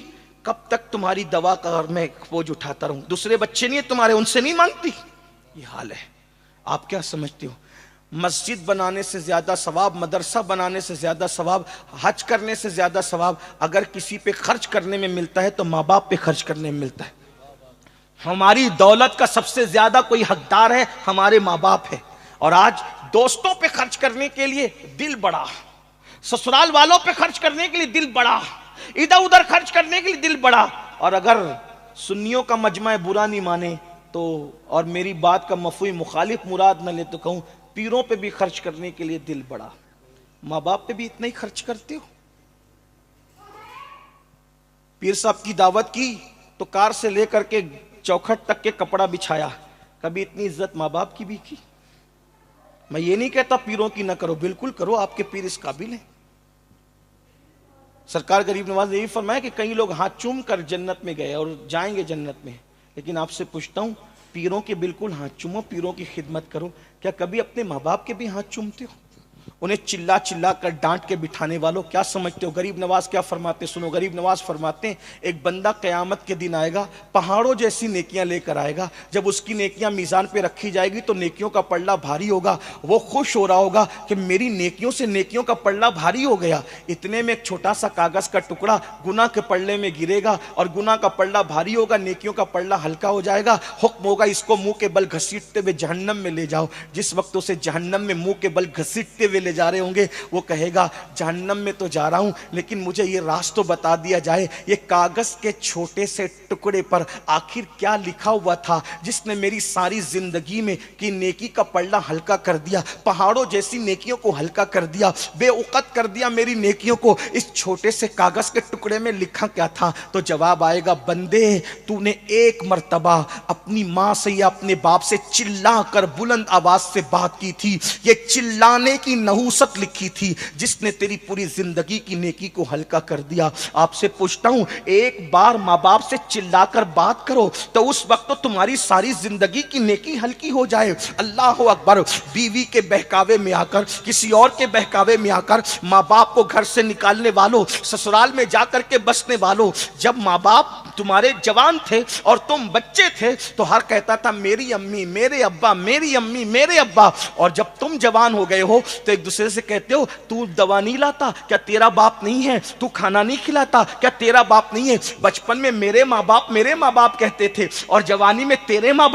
کب تک تمہاری دوا کا میں بوجھ اٹھاتا رہوں؟ دوسرے بچے نہیں ہیں تمہارے، ان سے نہیں مانگتی؟ یہ حال ہے۔ آپ کیا سمجھتے ہو مسجد بنانے سے زیادہ ثواب، مدرسہ بنانے سے زیادہ ثواب، حج کرنے سے زیادہ ثواب اگر کسی پہ خرچ کرنے میں ملتا ہے تو ماں باپ پہ خرچ کرنے میں ملتا ہے۔ ہماری دولت کا سب سے زیادہ کوئی حقدار ہے ہمارے ماں باپ ہے، اور آج دوستوں پہ خرچ کرنے کے لیے دل بڑا، سسرال والوں پہ خرچ کرنے کے لیے دل بڑا، ادھر ادھر خرچ کرنے کے لیے دل بڑا، اور اگر سنیوں کا مجمع برا نہیں مانے تو، اور میری بات کا مفہوم مخالف مراد نہ لے تو کہوں پیروں پہ بھی خرچ کرنے کے لیے دل بڑا۔ ماں باپ پہ بھی اتنا ہی خرچ کرتے ہو؟ پیر صاحب کی دعوت کی تو کار سے لے کر کے چوکھٹ تک کے کپڑا بچھایا، کبھی اتنی عزت ماں باپ کی بھی کی؟ میں یہ نہیں کہتا پیروں کی نہ کرو، بالکل کرو، آپ کے پیر اس قابل ہیں۔ سرکار غریب نواز نے یہ فرمایا کہ کئی لوگ ہاتھ چوم کر جنت میں گئے اور جائیں گے جنت میں، لیکن آپ سے پوچھتا ہوں پیروں کے بالکل ہاتھ چومو، پیروں کی خدمت کرو، کیا کبھی اپنے ماں باپ کے بھی ہاتھ چومتے ہو؟ انہیں چلا چلا کر ڈانٹ کے بٹھانے والوں کیا سمجھتے ہو غریب نواز کیا فرماتے؟ سنو، غریب نواز فرماتے ہیں ایک بندہ قیامت کے دن آئے گا، پہاڑوں جیسی نیکیاں لے کر آئے گا، جب اس کی نیکیاں میزان پہ رکھی جائے گی تو نیکیوں کا پلڑا بھاری ہوگا، وہ خوش ہو رہا ہوگا کہ میری نیکیوں سے نیکیوں کا پلڑا بھاری ہو گیا، اتنے میں ایک چھوٹا سا کاغذ کا ٹکڑا گناہ کے پلڑے میں گرے گا اور گناہ کا پلڑا بھاری ہوگا، نیکیوں کا پلڑا ہلکا ہو جائے گا، حکم ہوگا اس کو منہ کے بل گھسیٹتے ہوئے جہنم میں لے جاؤ۔ جس وقت اسے جہنم میں منہ کے بل گھسیٹتے ہوئے لے جا رہے ہوں گے وہ کہے گا جہنم میں تو جا رہا ہوں لیکن مجھے یہ راز تو بتا دیا جائے یہ کاغذ کے چھوٹے سے ٹکڑے پر آخر کیا لکھا ہوا تھا جس نے میری ساری زندگی میں کی نیکی کا پلڑا ہلکا کر دیا، پہاڑوں جیسی نیکیوں کو ہلکا کر دیا، بے وقت کر دیا میری نیکیوں کو، اس چھوٹے سے کاغذ کے ٹکڑے میں لکھا کیا تھا؟ تو جواب آئے گا بندے تو نے ایک مرتبہ اپنی ماں سے یا اپنے باپ سے چلا کر بلند آواز سے بات کی تھی، یہ چلانے کی نحوست لکھی تھی جس نے تیری پوری زندگی کی نیکی کو ہلکا کر دیا۔ آپ سے پوچھتا ہوں ایک بار ماں باپ سے چلا کر بات کرو تو اس وقت تو تمہاری ساری زندگی کی نیکی ہلکی ہو جائے۔ اللہ اکبر، بیوی کے بہکاوے میں آ کر، کسی اور کے بہکاوے میں آ کر، ماں باپ کو گھر سے نکالنے والوں، سسرال میں جا کر کے بسنے والوں، جب ماں باپ تمہارے جوان تھے اور تم بچے تھے تو ہر کہتا تھا میری امی، میرے ابا، میری امی، میرے ابا، اور جب تم جوان ہو گئے ہو تو ایک دوسرے سے کہتے ہو تو دوا نہیں لاتا کیا تیرا باپ نہیں ہے، تو کھانا نہیں کھلاتا کیا تیرا باپ نہیں ہے۔ بچپن میں میرے ماں باپ کہتے تھے اور جوانی میں تیرے ماں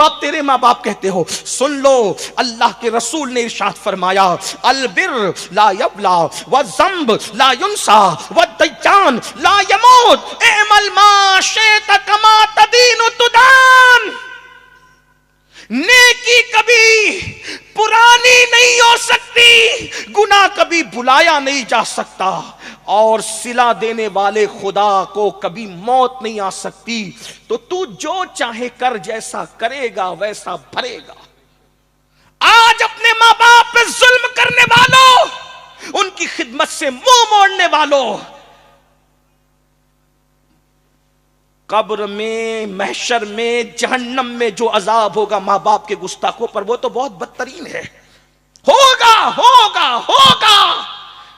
باپ کہتے ہو۔ سن لو اللہ کے رسول نے ارشاد فرمایا البر لا یبلا والذنب لا ینسا والدیان لا یموت اعمل ما شئت کما تدین تدان۔ نیکی کبھی پرانی نہیں ہو سکتی، گناہ کبھی بھلایا نہیں جا سکتا، اور صلہ دینے والے خدا کو کبھی موت نہیں آ سکتی۔ تو تو جو چاہے کر، جیسا کرے گا ویسا بھرے گا۔ آج اپنے ماں باپ پہ ظلم کرنے والوں، ان کی خدمت سے منہ موڑنے والوں، قبر میں، محشر میں، جہنم میں جو عذاب ہوگا ماں باپ کے گستاخوں پر وہ تو بہت بدترین ہے، ہوگا۔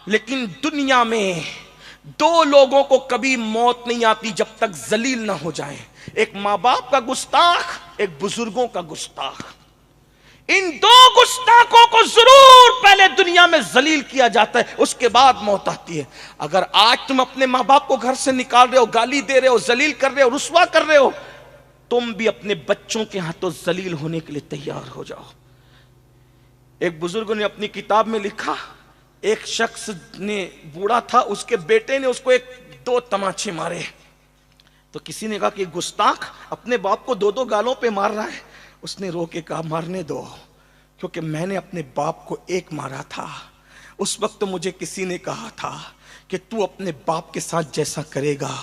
لیکن دنیا میں دو لوگوں کو کبھی موت نہیں آتی جب تک ذلیل نہ ہو جائیں، ایک ماں باپ کا گستاخ، ایک بزرگوں کا گستاخ۔ ان دو گستاخوں کو ضرور پہلے دنیا میں ذلیل کیا جاتا ہے، اس کے بعد موت آتی ہے۔ اگر آج تم اپنے ماں باپ کو گھر سے نکال رہے ہو، گالی دے رہے ہو، ذلیل کر رہے ہو، رسوا کر رہے ہو، تم بھی اپنے بچوں کے ہاتھوں ذلیل ہونے کے لیے تیار ہو جاؤ۔ ایک بزرگ نے اپنی کتاب میں لکھا ایک شخص نے، بوڑھا تھا، اس کے بیٹے نے اس کو دو تماچے مارے، تو کسی نے کہا کہ گستاخ اپنے باپ کو دو گالوں پہ مار رہا ہے۔ اس نے رو کے کہا مارنے دو، کیونکہ میں نے اپنے باپ کو ایک مارا تھا، اس وقت مجھے کسی نے کہا تھا کہ تو اپنے باپ کے ساتھ جیسا کرے گا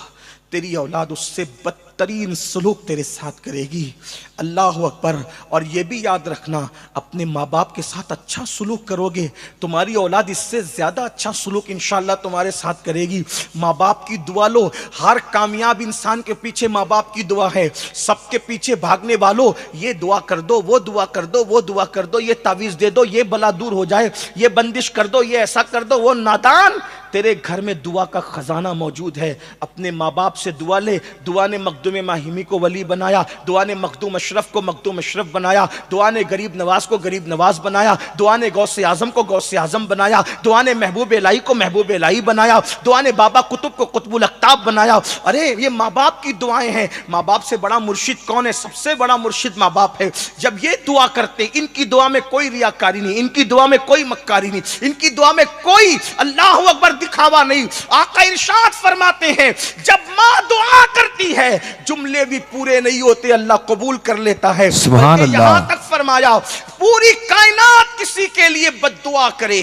تیری اولاد اس سے بدتر ترین سلوک تیرے ساتھ کرے گی۔ اللہ اکبر۔ اور یہ بھی یاد رکھنا اپنے ماں باپ کے ساتھ اچھا سلوک کرو گے، تمہاری اولاد اس سے زیادہ اچھا سلوک انشاءاللہ تمہارے ساتھ کرے گی۔ ماں باپ کی دعا لو، ہر کامیاب انسان کے پیچھے ماں باپ کی دعا ہے۔ سب کے پیچھے بھاگنے والوں یہ دعا کر دو، وہ دعا کر دو، وہ دعا کر دو، یہ تعویذ دے دو، یہ بلا دور ہو جائے، یہ بندش کر دو، یہ ایسا کر دو، وہ نادان، تیرے گھر میں دعا کا خزانہ موجود ہے۔ اپنے ماں باپ سے دعا لے۔ دعا نے مخدوم ماہمی کو ولی بنایا، دعا نے مخدوم اشرف کو مخدوم اشرف بنایا، دعا نے غریب نواز کو غریب نواز بنایا، دعا نے غوث اعظم کو غوث اعظم بنایا، دعا نے محبوب الہی کو محبوب الہی بنایا، دعا نے بابا قطب کو قطب الاقطاب بنایا۔ ارے یہ ماں باپ کی دعائیں ہیں۔ ماں باپ سے بڑا مرشد کون ہے؟ سب سے بڑا مرشد ماں باپ ہے۔ جب یہ دعا کرتے، ان کی دعا میں کوئی ریاکاری نہیں، ان کی دعا میں کوئی مکاری نہیں، ان کی دعا میں کوئی اللہ اکبر دکھاوا نہیں۔ آقا ارشاد فرماتے ہیں جب ماں دعا کرتی ہے جملے بھی پورے نہیں ہوتے، اللہ قبول کر لیتا ہے۔ سبحان اللہ۔ یہاں تک فرمایا پوری کائنات کسی کے لیے بد دعا کرے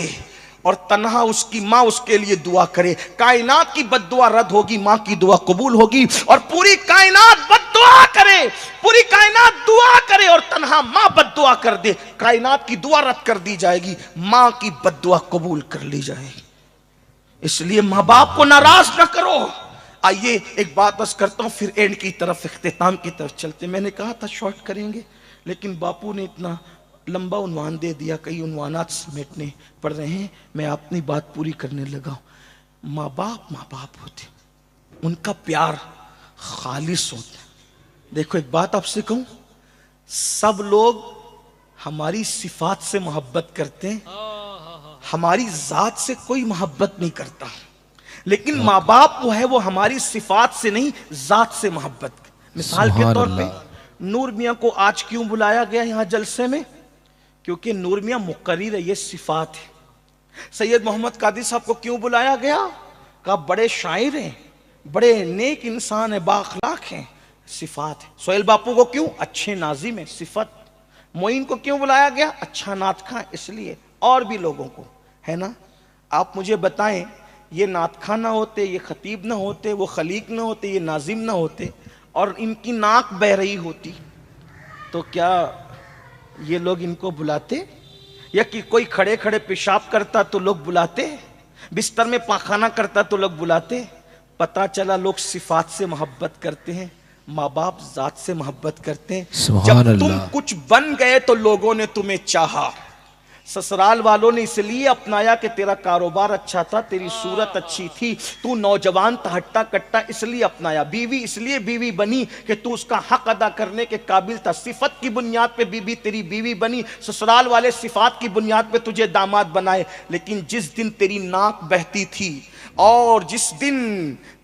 اور تنہا اس کی ماں اس کے لیے دعا کرے، کائنات کی بد دعا رد ہوگی، ماں کی دعا قبول ہوگی۔ اور پوری کائنات بد دعا کرے، پوری کائنات دعا کرے اور تنہا ماں بد دعا کر دے، کائنات کی دعا رد کر دی جائے گی، ماں کی بد دعا قبول کر لی جائے گی۔ اس لیے ماں باپ کو ناراض نہ کرو۔ آئیے ایک بات بس کرتا ہوں، پھر اینڈ کی طرف، اختتام کی طرف چلتے۔ میں نے کہا تھا شارٹ کریں گے، لیکن باپو نے اتنا لمبا عنوان دے دیا، کئی عنوانات سمیٹنے پڑ رہے ہیں، میں اپنی بات پوری کرنے لگا ہوں۔ ماں باپ ہوتے، ان کا پیار خالص ہوتا ہے۔ دیکھو ایک بات آپ سے کہوں، سب لوگ ہماری صفات سے محبت کرتے ہیں، ہماری ذات سے کوئی محبت نہیں کرتا، لیکن ماں باپ وہ ہے وہ ہماری صفات سے نہیں ذات سے محبت کرتے۔ مثال کے طور پہ نور میاں کو آج کیوں بلایا گیا یہاں جلسے میں؟ کیونکہ نور میاں مقرر ہے، یہ صفات ہے۔ سید محمد قادری صاحب کو کیوں بلایا گیا؟ کہا بڑے شاعر ہیں، بڑے نیک انسان ہیں، بااخلاق ہیں، صفات ہے۔ سہیل باپو کو کیوں؟ اچھے ناظم ہیں، صفت۔ معین کو کیوں بلایا گیا؟ اچھا نعت خواں، اس لیے۔ اور بھی لوگوں کو ہے نا۔ آپ مجھے بتائیں یہ نعت خواں نہ ہوتے، یہ خطیب نہ ہوتے، وہ خلیق نہ ہوتے، یہ ناظم نہ ہوتے، اور ان کی ناک بہ رہی ہوتی، تو کیا یہ لوگ ان کو بلاتے؟ یا کہ کوئی کھڑے کھڑے پیشاب کرتا تو لوگ بلاتے؟ بستر میں پاخانہ کرتا تو لوگ بلاتے؟ پتہ چلا لوگ صفات سے محبت کرتے ہیں، ماں باپ ذات سے محبت کرتے ہیں۔ سبحان جب تم اللہ۔ کچھ بن گئے تو لوگوں نے تمہیں چاہا، سسرال والوں نے اس لیے اپنایا کہ تیرا کاروبار اچھا تھا، تیری صورت اچھی تھی، تو نوجوان تھا، ہٹا کٹا، اس لیے اپنایا۔ بیوی اس لیے بیوی بنی کہ تو اس کا حق ادا کرنے کے قابل تھا، صفت کی بنیاد پہ بیوی تیری بیوی بنی، سسرال والے صفات کی بنیاد پہ تجھے داماد بنائے۔ لیکن جس دن تیری ناک بہتی تھی اور جس دن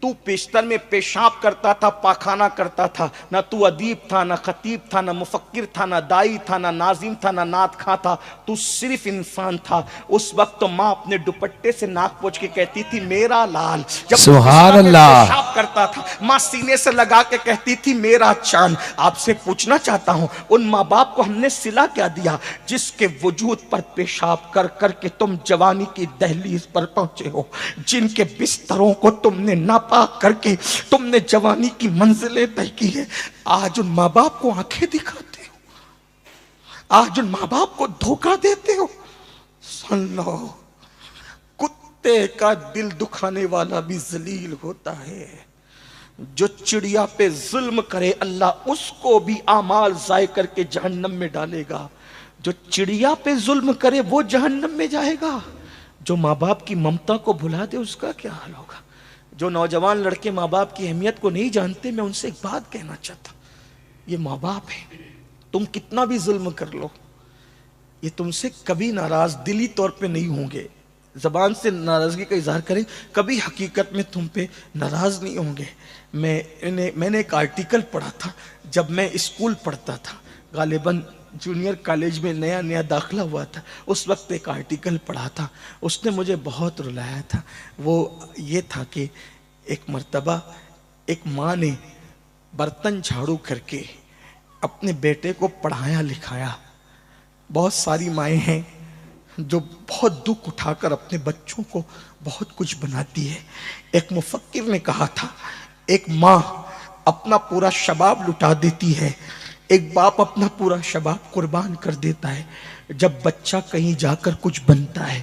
تو بستر میں پیشاب کرتا تھا، پاخانہ کرتا تھا، نہ تو ادیب تھا، نہ خطیب تھا، نہ مفکر تھا، نہ دائی تھا، نہ ناظم تھا، نہ نعت خواں تھا، تو صرف انسان تھا۔ اس وقت تو ماں اپنے دوپٹے سے ناک پوچھ کے کہتی تھی میرا لال۔ جب سبحان اللہ۔ پیشاب کرتا تھا ماں سینے سے لگا کے کہتی تھی میرا چاند۔ آپ سے پوچھنا چاہتا ہوں ان ماں باپ کو ہم نے صلہ کیا دیا جس کے وجود پر پیشاب کر کر کے تم جوانی کی دہلیز پر پہنچے ہو، جن کے بستروں کو تم نے ناپاک کر کے تم نے جوانی کی منزلیں طے کی ہے۔ آج ان ماں باپ کو آنکھیں دکھاتے ہو، آج ان ماں باپ کو دھوکہ دیتے ہو۔ سن لو، کتے کا دل دکھانے والا بھی ذلیل ہوتا ہے۔ جو چڑیا پہ ظلم کرے اللہ اس کو بھی اعمال ضائع کر کے جہنم میں ڈالے گا۔ جو چڑیا پہ ظلم کرے وہ جہنم میں جائے گا۔ جو ماں باپ کی ممتا کو بھلا دے اس کا کیا حال ہوگا؟ جو نوجوان لڑکے ماں باپ کی اہمیت کو نہیں جانتے، میں ان سے ایک بات کہنا چاہتا ہوں، یہ ماں باپ ہے، تم کتنا بھی ظلم کر لو یہ تم سے کبھی ناراض دلی طور پہ نہیں ہوں گے، زبان سے ناراضگی کا اظہار کریں، کبھی حقیقت میں تم پہ ناراض نہیں ہوں گے۔ میں نے ایک آرٹیکل پڑھا تھا جب میں اسکول پڑھتا تھا، غالباً جونیئر کالج میں نیا داخلہ ہوا تھا، اس وقت ایک آرٹیکل پڑھا تھا، اس نے مجھے بہت رلایا تھا۔ وہ یہ تھا کہ ایک مرتبہ ایک ماں نے برتن جھاڑو کر کے اپنے بیٹے کو پڑھایا لکھایا۔ بہت ساری مائیں ہیں جو بہت دکھ اٹھا کر اپنے بچوں کو بہت کچھ بناتی ہے۔ ایک مفکر نے کہا تھا ایک ماں اپنا پورا شباب لٹا دیتی ہے، ایک باپ اپنا پورا شباب قربان کر دیتا ہے جب بچہ کہیں جا کر کچھ بنتا ہے،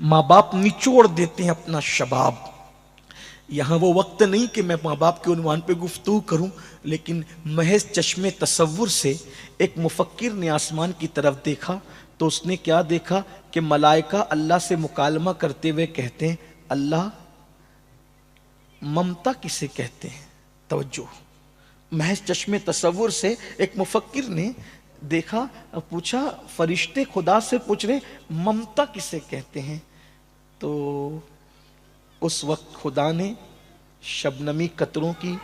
ماں باپ نچوڑ دیتے ہیں اپنا شباب۔ یہاں وہ وقت نہیں کہ میں ماں باپ کے عنوان پہ گفتگو کروں، لیکن محض چشم تصور سے ایک مفکر نے آسمان کی طرف دیکھا تو اس نے کیا دیکھا کہ ملائکہ اللہ سے مکالمہ کرتے ہوئے کہتے ہیں، اللہ ممتا کسے کہتے ہیں؟ توجہ، محض چشم تصور سے ایک مفکر نے دیکھا، پوچھا، فرشتے خدا سے پوچھ رہے ممتا کسے کہتے ہیں؟ تو اس وقت خدا نے شبنمی قطروں کی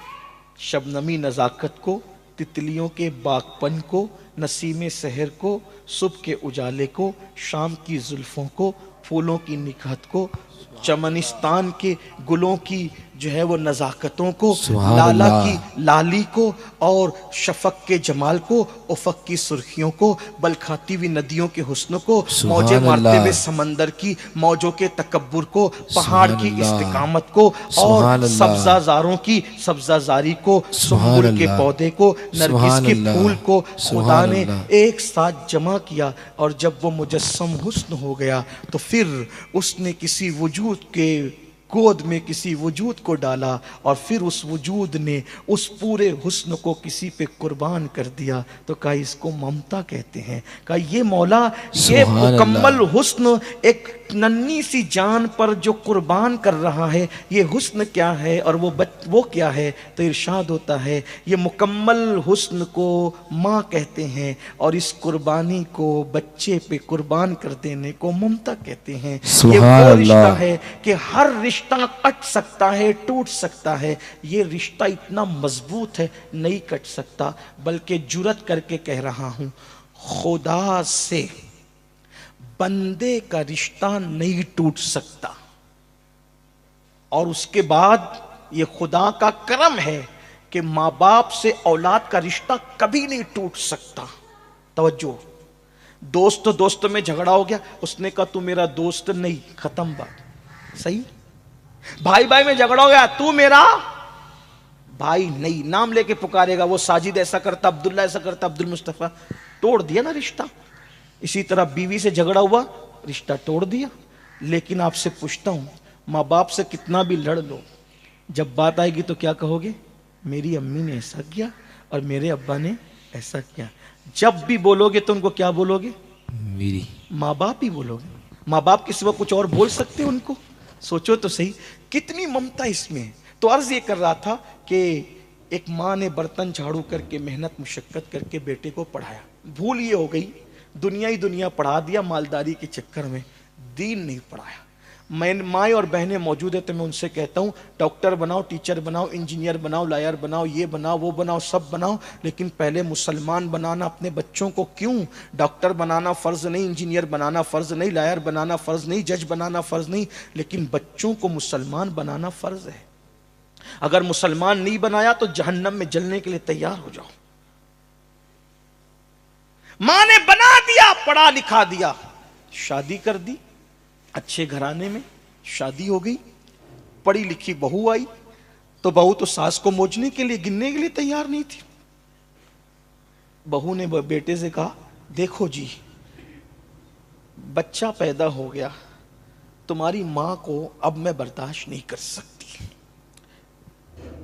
شبنمی نزاکت کو، تتلیوں کے باغپن کو، نسیم سحر کو، صبح کے اجالے کو، شام کی زلفوں کو، پھولوں کی نکہت کو، چمنستان کے گلوں کی جو ہے وہ نزاکتوں کو، سبحان لالا اللہ، کی لالی کو، اور شفق کے جمال کو، افق کی سرخیوں کو، بلکھاتی ہوئی ندیوں کے حسن کو، سبحان موجیں مارتے اللہ، ہوئے سمندر کی موجوں کے تکبر کو، پہاڑ سبحان کی اللہ، استقامت کو، اور سبحان اللہ، سبزہ زاروں کی سبزہ زاری کو، سبحان سنبل کے اللہ، پودے کو، نرگس سبحان کے اللہ، پھول کو خدا سبحان نے اللہ، ایک ساتھ جمع کیا، اور جب وہ مجسم حسن ہو گیا تو پھر اس نے کسی وجود کے گود میں کسی وجود کو ڈالا، اور پھر اس وجود نے اس پورے حسن کو کسی پہ قربان کر دیا، تو کہا اس کو ممتا کہتے ہیں۔ کہا یہ مولا، یہ سبحان مکمل اللہ، حسن ایک ننھی سی جان پر جو قربان کر رہا ہے، یہ حسن کیا ہے اور وہ کیا ہے؟ تو ارشاد ہوتا ہے یہ مکمل حسن کو ماں کہتے ہیں، اور اس قربانی کو بچے پہ قربان کر دینے کو ممتا کہتے ہیں۔ یہ سبحان وہ اللہ، رشتہ ہے کہ ہر رشتہ کٹ سکتا ہے، ٹوٹ سکتا ہے، یہ رشتہ اتنا مضبوط ہے نہیں کٹ سکتا، بلکہ جرات کر کے کہہ رہا ہوں خدا سے بندے کا رشتہ نہیں ٹوٹ سکتا، اور اس کے بعد یہ خدا کا کرم ہے کہ ماں باپ سے اولاد کا رشتہ کبھی نہیں ٹوٹ سکتا۔ توجہ، دوست میں جھگڑا ہو گیا، اس نے کہا تو میرا دوست نہیں، ختم بات، صحیح؟ بھائی میں جھگڑا ہو گیا، تو میرا بھائی نہیں، نام لے کے پکارے گا، وہ ساجد ایسا کرتا، عبداللہ ایسا کرتا، عبد المصطفیٰ، توڑ دیا نا رشتہ۔ اسی طرح بیوی سے جھگڑا ہوا، رشتہ توڑ دیا۔ لیکن آپ سے پوچھتا ہوں، ماں باپ سے کتنا بھی لڑ لو، جب بات آئے گی تو کیا کہو گے؟ میری امی نے ایسا کیا اور میرے ابا نے ایسا کیا۔ جب بھی بولو گے تو ان کو کیا بولو گے؟ میری ماں باپ ہی بولو گے۔ ماں باپ کے سوا کچھ اور بول سکتے ان کو؟ سوچو تو صحیح، کتنی ممتا اس میں ہے۔ تو عرض یہ کر رہا تھا کہ ایک ماں نے برتن جھاڑو کر کے محنت مشقت کر کے بیٹے کو پڑھایا، بھول یہ ہو گئی، دنیا ہی دنیا پڑھا دیا مالداری کے چکر میں، دین نہیں پڑھایا۔ میں مائیں اور بہنیں موجود ہیں تو میں ان سے کہتا ہوں ڈاکٹر بناؤ، ٹیچر بناؤ، انجینئر بناؤ، لائر بناؤ، یہ بناؤ وہ بناؤ، سب بناؤ، لیکن پہلے مسلمان بنانا اپنے بچوں کو کیوں؟ ڈاکٹر بنانا فرض نہیں، انجینئر بنانا فرض نہیں، لائر بنانا فرض نہیں، جج بنانا فرض نہیں، لیکن بچوں کو مسلمان بنانا فرض ہے۔ اگر مسلمان نہیں بنایا تو جہنم میں جلنے کے لیے تیار ہو جاؤ۔ ماں نے بنا دیا، پڑھا لکھا دیا، شادی کر دی، اچھے گھرانے میں شادی ہو گئی، پڑھی لکھی بہو آئی، تو بہو تو ساس کو موجنے کے لیے گننے کے لیے تیار نہیں تھی۔ بہو نے بیٹے سے کہا دیکھو جی، بچہ پیدا ہو گیا، تمہاری ماں کو اب میں برداشت نہیں کر سکتی،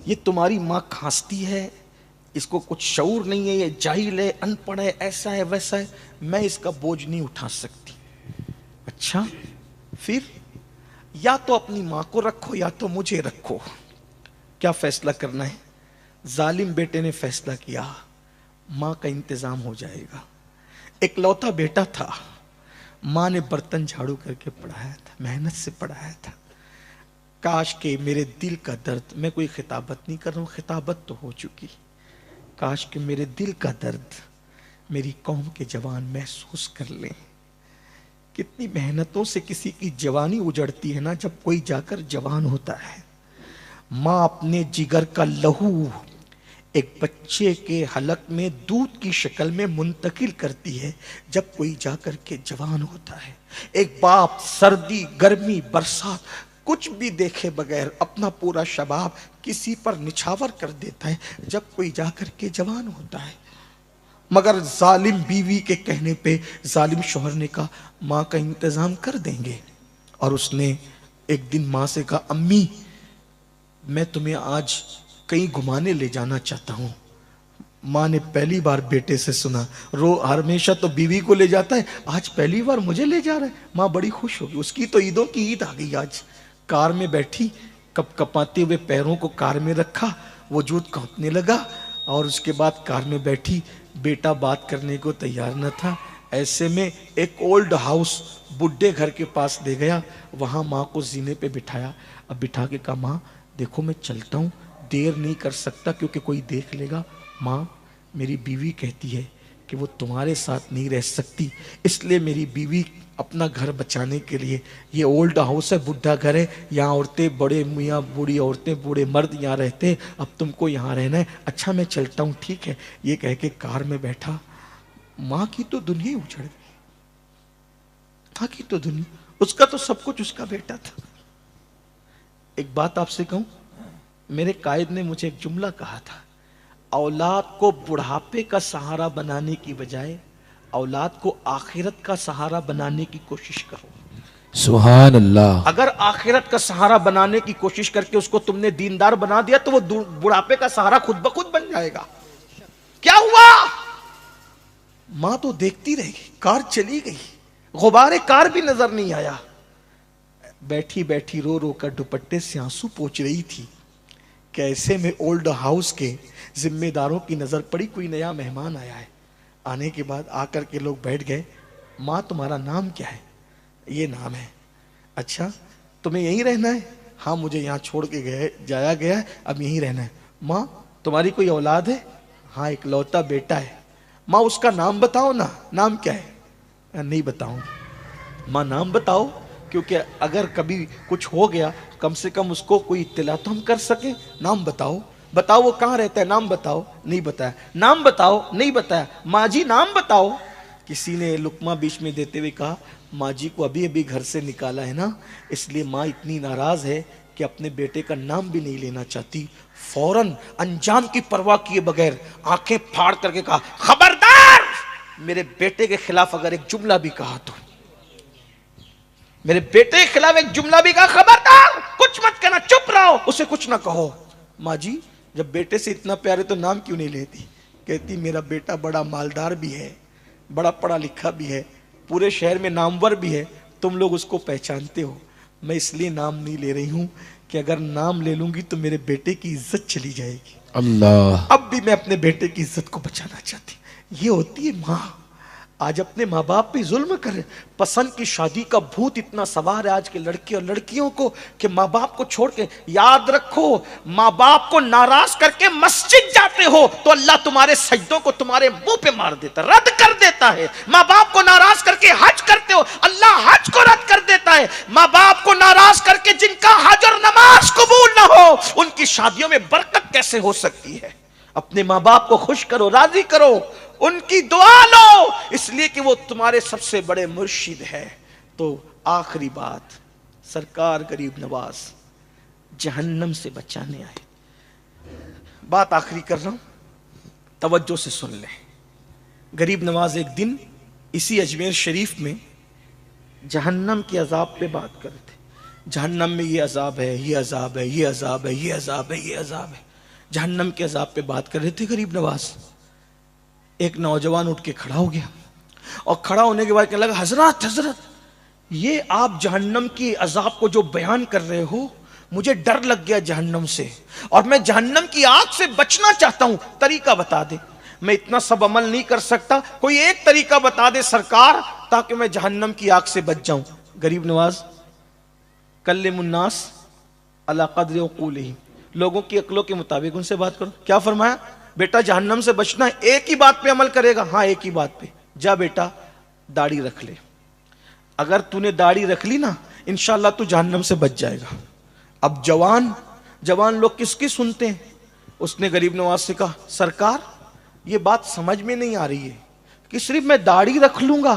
یہ تمہاری ماں کھانستی ہے، اس کو کچھ شعور نہیں ہے، یہ جاہل ہے، ان پڑھ ہے، ایسا ہے ویسا ہے، میں اس کا بوجھ نہیں اٹھا سکتی۔ اچھا پھر یا تو اپنی ماں کو رکھو یا تو مجھے رکھو، کیا فیصلہ کرنا ہے؟ ظالم بیٹے نے فیصلہ کیا ماں کا انتظام ہو جائے گا۔ ایک لوتا بیٹا تھا، ماں نے برتن جھاڑو کر کے پڑھایا تھا، محنت سے پڑھایا تھا۔ کاش کہ میرے دل کا درد، میں کوئی خطابت نہیں کر رہا ہوں، خطابت تو ہو چکی، کاش کہ میرے دل کا درد میری قوم کے جوان محسوس کر لیں۔ کتنی محنتوں سے کسی کی جوانی اجڑتی ہے نا، جب کوئی جا کر جوان ہوتا ہے۔ ماں اپنے جگر کا لہو ایک بچے کے حلق میں دودھ کی شکل میں منتقل کرتی ہے جب کوئی جا کر کے جوان ہوتا ہے۔ ایک باپ سردی، گرمی، برسات کچھ بھی دیکھے بغیر اپنا پورا شباب کسی پر نچھاور کر دیتا ہے جب کوئی جا کر کے جوان ہوتا ہے. مگر ظالم بیوی کے کہنے پہ ظالم شوہر نے کہا ماں کا انتظام کر دیں گے. اور اس نے ایک دن ماں سے کہا امی میں تمہیں آج کہیں گھمانے لے جانا چاہتا ہوں. ماں نے پہلی بار بیٹے سے سنا. ہمیشہ تو بیوی کو لے جاتا ہے, آج پہلی بار مجھے لے جا رہا ہے. ماں بڑی خوش ہوگی, اس کی تو عیدوں کی عید آ گئی. آج کار میں بیٹھی, کپ کپاتے ہوئے پیروں کو کار میں رکھا, وجود کانپنے لگا, اور اس کے بعد کار میں بیٹھی. بیٹا بات کرنے کو تیار نہ تھا. ایسے میں ایک اولڈ ہاؤس بڈھے گھر کے پاس لے گیا, وہاں ماں کو زینے پہ بٹھایا. اب بٹھا کے کہا ماں دیکھو میں چلتا ہوں, دیر نہیں کر سکتا کیونکہ کوئی دیکھ لے گا. ماں میری بیوی کہتی ہے کہ وہ تمہارے ساتھ نہیں رہ سکتی, اس لیے میری بیوی اپنا گھر بچانے کے لیے, یہ اولڈ ہاؤس ہے, بڈھا گھر ہے, یہاں عورتیں بڑے میاں بوڑھی عورتیں بوڑھے مرد یہاں رہتے ہیں, اب تم کو یہاں رہنا ہے. اچھا میں چلتا ہوں, ٹھیک ہے. یہ کہہ کے کار میں بیٹھا. ماں کی تو دنیا ہی اجڑ گئی. ماں کی تو دنیا, اس کا تو سب کچھ اس کا بیٹا تھا. ایک بات آپ سے کہوں, میرے قائد نے مجھے ایک جملہ کہا تھا, اولاد کو بڑھاپے کا سہارا بنانے کی بجائے اولاد کو آخرت کا سہارا بنانے کی کوشش کرو. سبحان اللہ. اگر آخرت کا سہارا بنانے کی کوشش کر کے اس کو تم نے دیندار بنا دیا تو وہ بڑھاپے کا سہارا خود بخود بن جائے گا. کیا ہوا؟ ماں تو دیکھتی رہ گئی, کار چلی گئی, غبار کار بھی نظر نہیں آیا. بیٹھی بیٹھی رو رو کر دوپٹے سے آنسو پوچھ رہی تھی. کیسے میں اولڈ ہاؤس کے ذمہ داروں کی نظر پڑی, کوئی نیا مہمان آیا ہے. آنے کے بعد آ کر کے لوگ بیٹھ گئے. ماں تمہارا نام کیا ہے؟ یہ نام ہے. اچھا تمہیں یہیں رہنا ہے؟ ہاں مجھے یہاں چھوڑ کے جایا گیا ہے, اب یہیں رہنا ہے. ماں تمہاری کوئی اولاد ہے؟ ہاں ایک لوتا بیٹا ہے. ماں اس کا نام بتاؤ نا, نام کیا ہے؟ نہیں بتاؤں. ماں نام بتاؤ, کیونکہ اگر کبھی کچھ ہو گیا کم سے کم اس کو کوئی اطلاع تو ہم کر سکیں. نام بتاؤ. بتاؤ وہ کہاں رہتا ہے, نام بتاؤ. نہیں بتایا. نام بتاؤ. نہیں بتایا. ماں جی نام بتاؤ. کسی نے لقمہ بیچ میں دیتے ہوئے کہا ماں جی کو ابھی ابھی گھر سے نکالا ہے نا, اس لیے ماں اتنی ناراض ہے کہ اپنے بیٹے کا نام بھی نہیں لینا چاہتی. فوراً انجام کی پرواہ کیے بغیر آنکھیں پھاڑ کر کے کہا خبردار, میرے بیٹے کے خلاف اگر ایک جملہ بھی کہا تو, میرے بیٹے کے خلاف ایک جملہ بھی کہا خبردار, کچھ مت کہنا, چپ رہو, اسے کچھ نہ کہو. ماں جی جب بیٹے سے اتنا پیار ہے تو نام کیوں نہیں لیتی؟ کہتی میرا بیٹا بڑا مالدار بھی ہے, بڑا پڑھا لکھا بھی ہے, پورے شہر میں نامور بھی ہے, تم لوگ اس کو پہچانتے ہو. میں اس لیے نام نہیں لے رہی ہوں کہ اگر نام لے لوں گی تو میرے بیٹے کی عزت چلی جائے گی. اللہ. اب بھی میں اپنے بیٹے کی عزت کو بچانا چاہتی. یہ ہوتی ہے ماں. آج اپنے ماں باپ پہ ظلم کر رہے. پسند کی شادی کا بھوت اتنا سوار ہے آج کے لڑکے اور لڑکیوں کو کہ ماں باپ کو چھوڑ کے, یاد رکھو ماں باپ کو ناراض کر کے مسجد جاتے ہو تو اللہ تمہارے سجدوں کو تمہارے منہ پہ مار دیتا, رد کر دیتا ہے. ماں باپ کو ناراض کر کے حج کرتے ہو, اللہ حج کو رد کر دیتا ہے. ماں باپ کو ناراض کر کے جن کا حج اور نماز قبول نہ ہو ان کی شادیوں میں برکت کیسے ہو سکتی ہے؟ اپنے ماں باپ کو خوش کرو, راضی کرو, ان کی دعا لو, اس لیے کہ وہ تمہارے سب سے بڑے مرشد ہے. تو آخری بات, سرکار غریب نواز جہنم سے بچانے آئے. بات آخری کر رہا ہوں, توجہ سے سن لیں. غریب نواز ایک دن اسی اجمیر شریف میں جہنم کے عذاب پہ بات کر رہے تھے. جہنم میں یہ عذاب ہے, یہ عذاب ہے, یہ عذاب ہے, یہ عذاب ہے, یہ عذاب ہے. جہنم کے عذاب پہ بات کر رہے تھے غریب نواز. ایک نوجوان اٹھ کے کھڑا ہو گیا اور کھڑا ہونے کے بعد کہنے لگا حضرت یہ آپ جہنم کی عذاب کو جو بیان کر رہے ہو مجھے ڈر لگ گیا جہنم سے, اور میں جہنم کی آگ سے بچنا چاہتا ہوں, طریقہ بتا دے. میں اتنا سب عمل نہیں کر سکتا, کوئی ایک طریقہ بتا دے سرکار تاکہ میں جہنم کی آگ سے بچ جاؤں. غریب نواز کلم الناس علی قدر عقولہم, لوگوں کی عقلوں کے مطابق ان سے بات کرو. کیا فرمایا؟ بیٹا جہنم سے بچنا ہے, ایک ہی بات پہ عمل کرے گا. ہاں ایک ہی بات پہ, جا بیٹا داڑھی رکھ لے, اگر تو نے داڑھی رکھ لی نا انشاءاللہ تو جہنم سے بچ جائے گا. اب جوان لوگ کس کی سنتے ہیں؟ اس نے غریب نواز سے کہا سرکار یہ بات سمجھ میں نہیں آ رہی ہے کہ صرف میں داڑھی رکھ لوں گا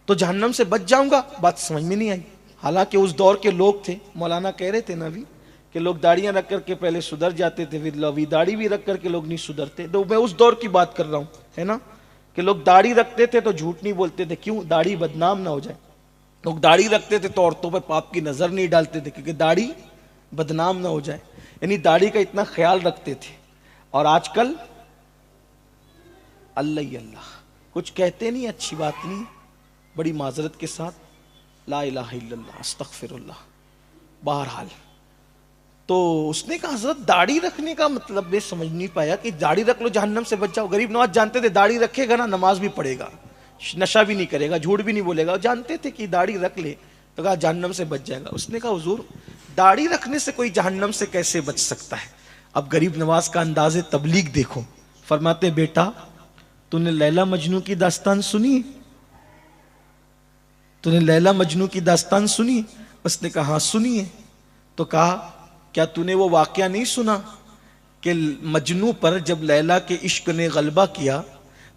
تو جہنم سے بچ جاؤں گا, بات سمجھ میں نہیں آئی. حالانکہ اس دور کے لوگ تھے، مولانا کہہ رہے تھے نا ابھی کہ لوگ داڑیاں رکھ کر کے پہلے سدھر جاتے تھے، پھر ابھی داڑھی بھی رکھ کر کے لوگ نہیں سدھرتے. تو میں اس دور کی بات کر رہا ہوں، ہے نا، کہ لوگ داڑھی رکھتے تھے تو جھوٹ نہیں بولتے تھے. کیوں؟ داڑھی بدنام نہ ہو جائے. لوگ داڑھی رکھتے تھے تو عورتوں پر پاپ کی نظر نہیں ڈالتے تھے کیونکہ داڑھی بدنام نہ ہو جائے. یعنی داڑھی کا اتنا خیال رکھتے تھے. اور آج کل اللہ ہی اللہ، کچھ کہتے نہیں، اچھی بات نہیں، بڑی معذرت کے ساتھ لا الہ الا اللہ استغفر اللہ. بہرحال تو اس نے کہا حضرت داڑھی رکھنے کا مطلب میں سمجھ نہیں پایا کہ داڑھی رکھ لو جہنم سے بچ جاؤ. غریب نواز جانتے تھے داڑھی رکھے گا نا نماز بھی پڑھے گا، نشہ بھی نہیں کرے گا، جھوٹ بھی نہیں بولے گا. جانتے تھے کہ داڑھی رکھ لے تو کہا جہنم سے بچ جائے گا. اس نے کہا حضور داڑھی رکھنے سے کوئی جہنم سے کیسے بچ سکتا ہے؟ اب غریب نواز کا انداز تبلیغ دیکھو. فرماتے بیٹا تو نے لیلا مجنو کی داستان سنی؟ تو نے لیلا مجنو کی داستان سنی؟ اس نے کہا ہاں سنی ہے. تو کہا کیا تو نے وہ واقعہ نہیں سنا کہ مجنو پر جب لیلا کے عشق نے غلبہ کیا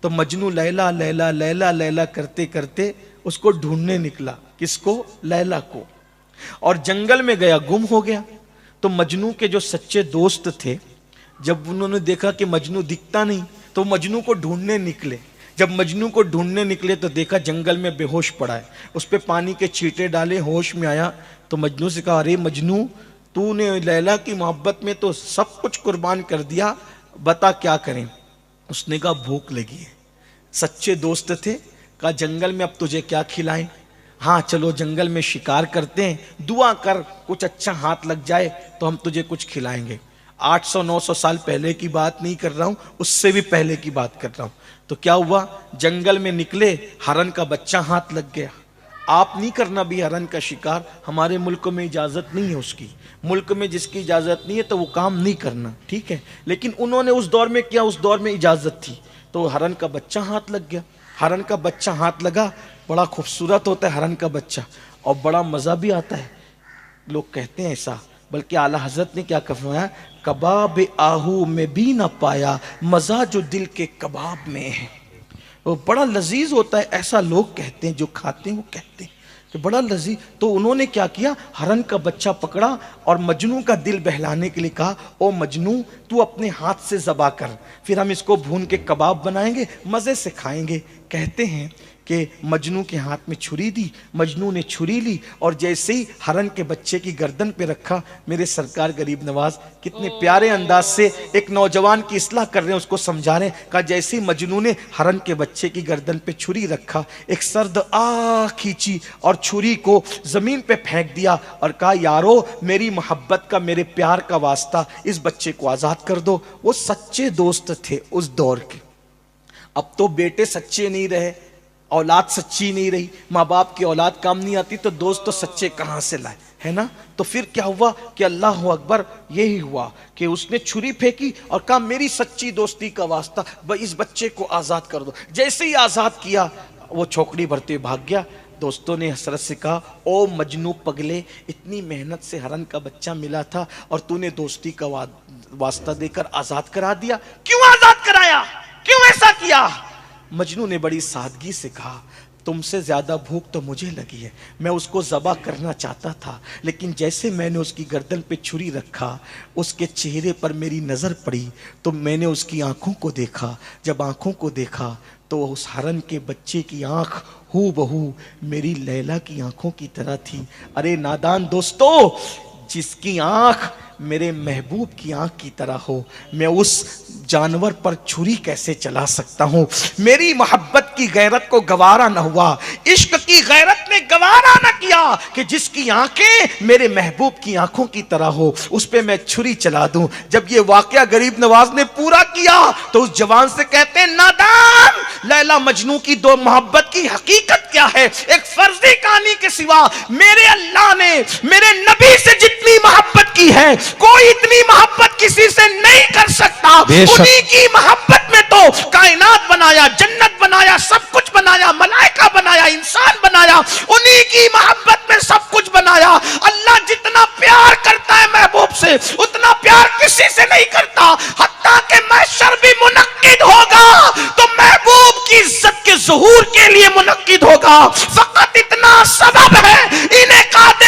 تو مجنو لیلا لیلا لیلا لیلا کرتے کرتے اس کو ڈھونڈنے نکلا. کس کو؟ لیلا کو. اور جنگل میں گیا، گم ہو گیا. تو مجنو کے جو سچے دوست تھے جب انہوں نے دیکھا کہ مجنو دکھتا نہیں تو مجنو کو ڈھونڈنے نکلے. جب مجنو کو ڈھونڈنے نکلے تو دیکھا جنگل میں بے ہوش پڑا ہے. اس پہ پانی کے چھینٹے ڈالے، ہوش میں آیا تو مجنو سے کہا ارے مجنو تو نے لیلا کی محبت میں تو سب کچھ قربان کر دیا، بتا کیا کریں؟ اس نے کہا بھوک لگی ہے. سچے دوست تھے. کہا جنگل میں اب تجھے کیا کھلائیں؟ ہاں چلو جنگل میں شکار کرتے ہیں، دعا کر کچھ اچھا ہاتھ لگ جائے تو ہم تجھے کچھ کھلائیں گے. 800-900 سال پہلے کی بات نہیں کر رہا ہوں، اس سے بھی پہلے کی بات کر رہا ہوں. تو کیا ہوا؟ جنگل میں نکلے، ہرن کا بچہ ہاتھ لگ گیا. آپ نہیں کرنا بھی ہرن کا شکار، ہمارے ملک میں اجازت نہیں ہے اس کی. ملک میں جس کی اجازت نہیں ہے تو وہ کام نہیں کرنا، ٹھیک ہے. لیکن انہوں نے اس دور میں کیا، اس دور میں اجازت تھی. تو ہرن کا بچہ ہاتھ لگ گیا. ہرن کا بچہ ہاتھ لگا، بڑا خوبصورت ہوتا ہے ہرن کا بچہ اور بڑا مزہ بھی آتا ہے. لوگ کہتے ہیں ایسا، بلکہ اعلیٰ حضرت نے کیا فرمایا، کباب آہو میں بھی نہ پایا مزہ جو دل کے کباب میں ہے. وہ بڑا لذیذ ہوتا ہے، ایسا لوگ کہتے ہیں، جو کھاتے ہیں وہ کہتے ہیں کہ بڑا لذیذ. تو انہوں نے کیا کیا، ہرن کا بچہ پکڑا اور مجنو کا دل بہلانے کے لیے کہا او مجنو تو اپنے ہاتھ سے ذبح کر، پھر ہم اس کو بھون کے کباب بنائیں گے، مزے سے کھائیں گے. کہتے ہیں کہ مجنو کے ہاتھ میں چھری دی، مجنو نے چھری لی اور جیسے ہی ہرن کے بچے کی گردن پہ رکھا، میرے سرکار غریب نواز کتنے پیارے انداز سے ایک نوجوان کی اصلاح کر رہے ہیں، اس کو سمجھا رہے ہیں. کہا جیسے ہی مجنو نے ہرن کے بچے کی گردن پہ چھری رکھا، ایک سرد آہ کھینچی اور چھری کو زمین پہ پھینک دیا اور کہا یارو میری محبت کا، میرے پیار کا واسطہ، اس بچے کو آزاد کر دو. وہ سچے دوست تھے اس دور کے. اب تو بیٹے سچے نہیں رہے، اولاد سچی نہیں رہی، ماں باپ کی اولاد کام نہیں آتی تو دوست تو سچے کہاں سے لائے، ہے نا. تو پھر کیا ہوا کہ اللہ اکبر، یہی ہوا کہ اس نے چھری پھینکی اور کہا میری سچی دوستی کا واسطہ اس بچے کو آزاد کر دو. جیسے ہی آزاد کیا وہ چھوکڑی بھرتے بھاگ گیا. دوستوں نے حسرت سے کہا او مجنو پگلے، اتنی محنت سے ہرن کا بچہ ملا تھا اور تو نے دوستی کا واسطہ دے کر آزاد کرا دیا. کیوں آزاد کرایا؟ کیوں ایسا کیا؟ مجنو نے بڑی سادگی سے کہا تم سے زیادہ بھوک تو مجھے لگی ہے، میں اس کو ذبح کرنا چاہتا تھا، لیکن جیسے میں نے اس کی گردن پہ چھری رکھا، اس کے چہرے پر میری نظر پڑی تو میں نے اس کی آنکھوں کو دیکھا. جب آنکھوں کو دیکھا تو اس ہرن کے بچے کی آنکھ ہو بہو میری لیلا کی آنکھوں کی طرح تھی. ارے نادان دوستو، جس کی آنکھ میرے محبوب کی آنکھ کی طرح ہو، میں اس جانور پر چھری کیسے چلا سکتا ہوں؟ میری محبت کی غیرت کو گوارا نہ ہوا، عشق کی غیرت نے گوارا نہ کیا کہ جس کی آنکھیں میرے محبوب کی آنکھوں کی طرح ہو اس پہ میں چھری چلا دوں. جب یہ واقعہ غریب نواز نے پورا کیا تو اس جوان سے کہتے ہیں نادان، لیلا مجنو کی دو محبت کی حقیقت کیا ہے؟ ایک فرضی کہانی کے سوا میرے اللہ نے میرے نبی سے جتنی محبت کی ہے کوئی اتنی محبت کسی سے نہیں کر سکتا. انہی کی محبت میں تو کائنات بنایا، جنت بنایا، سب کچھ بنایا، ملائکہ بنایا، انسان بنایا، انہی کی محبت میں سب کچھ بنایا. اللہ جتنا پیار کرتا ہے محبوب سے اتنا پیار کسی سے نہیں کرتا. حتیٰ کہ محشر بھی منعقد ہوگا تو محبوب کی عزت کے ظہور کے لیے منعقد ہوگا. فقط اتنا سبب ہے انہیں قادر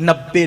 90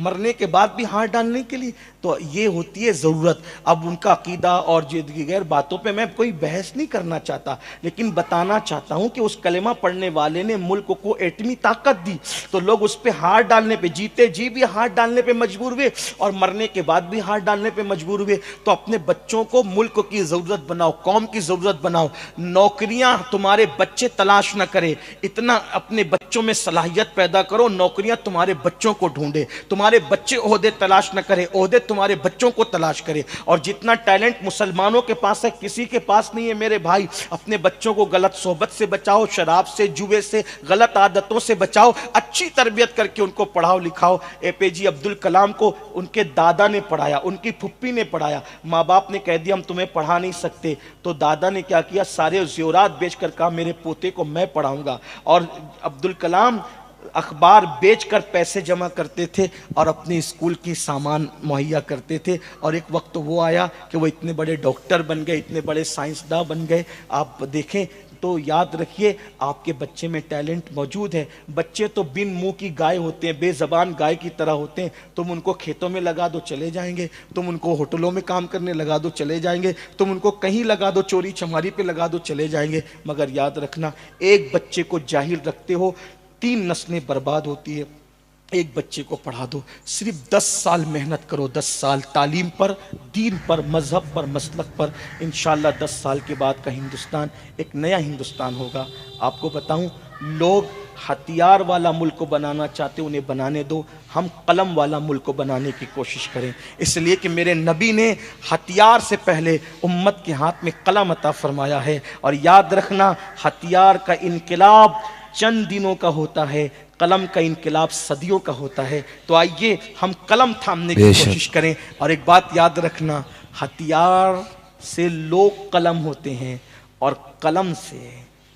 مرنے کے بعد بھی ہاتھ ڈالنے کے لیے، تو یہ ہوتی ہے ضرورت۔ اب ان کا عقیدہ اور دیگر باتوں پہ میں کوئی بحث نہیں کرنا چاہتا، لیکن بتانا چاہتا ہوں کہ اس کلمہ پڑھنے والے نے ملک کو ایٹمی طاقت دی، تو لوگ اس پہ ہاتھ ڈالنے پہ، جیتے جی بھی ہاتھ ڈالنے پہ مجبور ہوئے اور مرنے کے بعد بھی ہاتھ ڈالنے پہ مجبور ہوئے۔ تو اپنے بچوں کو ملک کی ضرورت بناؤ، قوم کی ضرورت بناؤ۔ نوکریاں تمہارے بچے تلاش نہ کرے، اتنا اپنے بچوں میں صلاحیت پیدا کرو، نوکریاں تمہارے بچوں کو ڈھونڈے۔ تمہارے بچے عہدے تلاش نہ کرے، عہدے تمہارے بچوں کو تلاش کرے۔ اور جتنا ٹیلنٹ مسلمانوں کے پاس ہے کسی کے پاس نہیں ہے میرے بھائی۔ اپنے بچوں کو غلط صحبت سے بچاؤ، شراب سے، جوے سے، غلط عادتوں سے بچاؤ، اچھی تربیت کر کے ان کو پڑھاؤ لکھاؤ۔ اے پی جے عبد الکلام کو ان کے دادا نے پڑھایا، ان کی پھپھی نے پڑھایا۔ ماں باپ نے کہہ دیا ہم تمہیں پڑھا نہیں سکتے، تو دادا نے کیا کیا، سارے زیورات بیچ کر کہا میرے پوتے کو میں پڑھاؤں گا۔ اور عبد الکلام اخبار بیچ کر پیسے جمع کرتے تھے اور اپنے اسکول کی سامان مہیا کرتے تھے۔ اور ایک وقت وہ آیا کہ وہ اتنے بڑے ڈاکٹر بن گئے، اتنے بڑے سائنسداں بن گئے۔ آپ دیکھیں تو یاد رکھیے آپ کے بچے میں ٹیلنٹ موجود ہے۔ بچے تو بن منہ کی گائے ہوتے ہیں، بے زبان گائے کی طرح ہوتے ہیں۔ تم ان کو کھیتوں میں لگا دو چلے جائیں گے، تم ان کو ہوٹلوں میں کام کرنے لگا دو چلے جائیں گے، تم ان کو کہیں لگا دو، چوری چماری پہ لگا دو چلے جائیں گے۔ مگر یاد رکھنا ایک بچے کو جاہل رکھتے ہو 3 نسلیں برباد ہوتی ہے۔ ایک بچے کو پڑھا دو، صرف 10 سال محنت کرو، 10 سال تعلیم پر، دین پر، مذہب پر، مسلک پر، انشاءاللہ 10 سال کے بعد کا ہندوستان ایک نیا ہندوستان ہوگا۔ آپ کو بتاؤں لوگ ہتھیار والا ملک کو بنانا چاہتے، انہیں بنانے دو، ہم قلم والا ملک کو بنانے کی کوشش کریں، اس لیے کہ میرے نبی نے ہتھیار سے پہلے امت کے ہاتھ میں قلم عطا فرمایا ہے۔ اور یاد رکھنا ہتھیار کا انقلاب چند دنوں کا ہوتا ہے، قلم کا انقلاب صدیوں کا ہوتا ہے۔ تو آئیے ہم قلم تھامنے کی کوشش کریں۔ اور ایک بات یاد رکھنا، ہتھیار سے لوگ قلم ہوتے ہیں اور قلم سے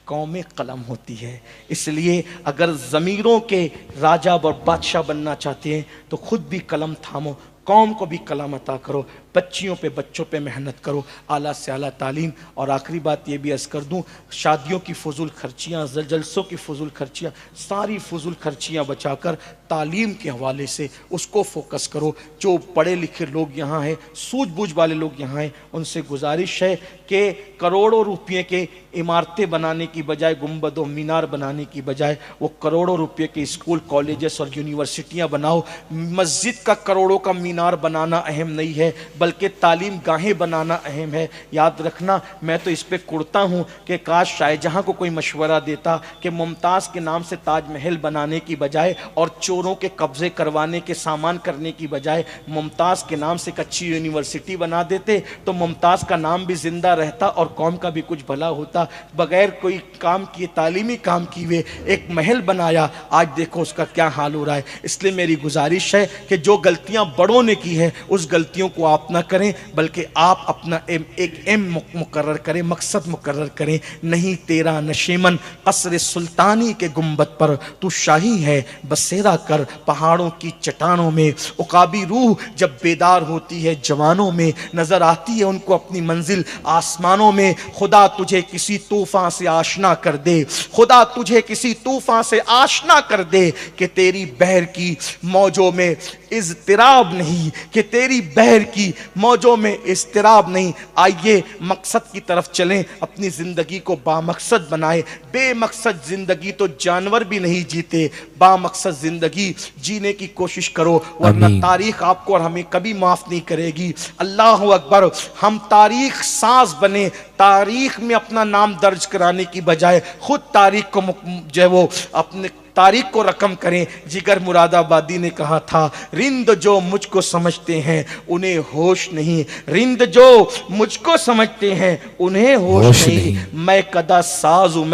قوم قلم ہوتی ہے۔ اس لیے اگر ضمیروں کے راجہ اور بادشاہ بننا چاہتے ہیں تو خود بھی قلم تھامو، قوم کو بھی قلم عطا کرو، بچیوں پہ بچوں پہ محنت کرو، اعلیٰ سے اعلیٰ تعلیم۔ اور آخری بات یہ بھی عرض کر دوں، شادیوں کی فضول خرچیاں، جلسوں کی فضول خرچیاں، ساری فضول خرچیاں بچا کر تعلیم کے حوالے سے اس کو فوکس کرو۔ جو پڑھے لکھے لوگ یہاں ہیں، سوجھ بوجھ والے لوگ یہاں ہیں، ان سے گزارش ہے کہ کروڑوں روپے کے عمارتیں بنانے کی بجائے، گنبد و مینار بنانے کی بجائے، وہ کروڑوں روپے کے اسکول، کالجز اور یونیورسٹیاں بناؤ۔ مسجد کا کروڑوں کا مینار بنانا اہم نہیں ہے، بلکہ تعلیم گاہیں بنانا اہم ہے۔ یاد رکھنا میں تو اس پہ کڑتا ہوں کہ کاش شاہ جہاں کو کوئی مشورہ دیتا کہ ممتاز کے نام سے تاج محل بنانے کی بجائے اور چوروں کے قبضے کروانے کے سامان کرنے کی بجائے ممتاز کے نام سے ایک اچھی یونیورسٹی بنا دیتے تو ممتاز کا نام بھی زندہ رہتا اور قوم کا بھی کچھ بھلا ہوتا۔ بغیر کوئی کام کیے، تعلیمی کام کیے ایک محل بنایا، آج دیکھو اس کا کیا حال ہو رہا ہے۔ اس لیے میری گزارش ہے کہ جو غلطیاں بڑوں نے کی ہے اس غلطیوں کو آپ نہ کریں، بلکہ آپ اپنا ایک ایم مقرر کریں، مقصد مقرر کریں۔ نہیں تیرا نشیمن قصر سلطانی کے گنبد پر، تو شاہی ہے بسیرا کر پہاڑوں کی چٹانوں میں۔ عقابی روح جب بیدار ہوتی ہے جوانوں میں، نظر آتی ہے ان کو اپنی منزل آسمانوں میں۔ خدا تجھے کسی طوفان سے آشنا کر دے، خدا تجھے کسی طوفان سے آشنا کر دے کہ تیری بحر کی موجوں میں اضطراب نہیں، کہ تیری بحر کی موجوں میں اضطراب نہیں۔ آئیے مقصد کی طرف چلیں، اپنی زندگی کو بامقصد بنائیں۔ بے مقصد زندگی تو جانور بھی نہیں جیتے، بامقصد زندگی جینے کی کوشش کرو، ورنہ تاریخ آپ کو اور ہمیں کبھی معاف نہیں کرے گی۔ اللہ اکبر، ہم تاریخ ساز بنے، تاریخ میں اپنا نام درج کرانے کی بجائے خود تاریخ کو جو ہے وہ اپنے تاریخ کو رقم کریں۔ جگر مراد آبادی نے کہا تھا، رند جو مجھ کو سمجھتے ہیں انہیں ہوش نہیں، رند جو مجھ کو سمجھتے ہیں انہیں ہوش نہیں، میں کدا ساز ہوں،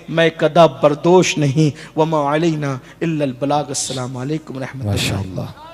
میں کدا بردوش نہیں، وما علینا الا البلاغ۔ السلام علیکم ورحمۃ اللہ۔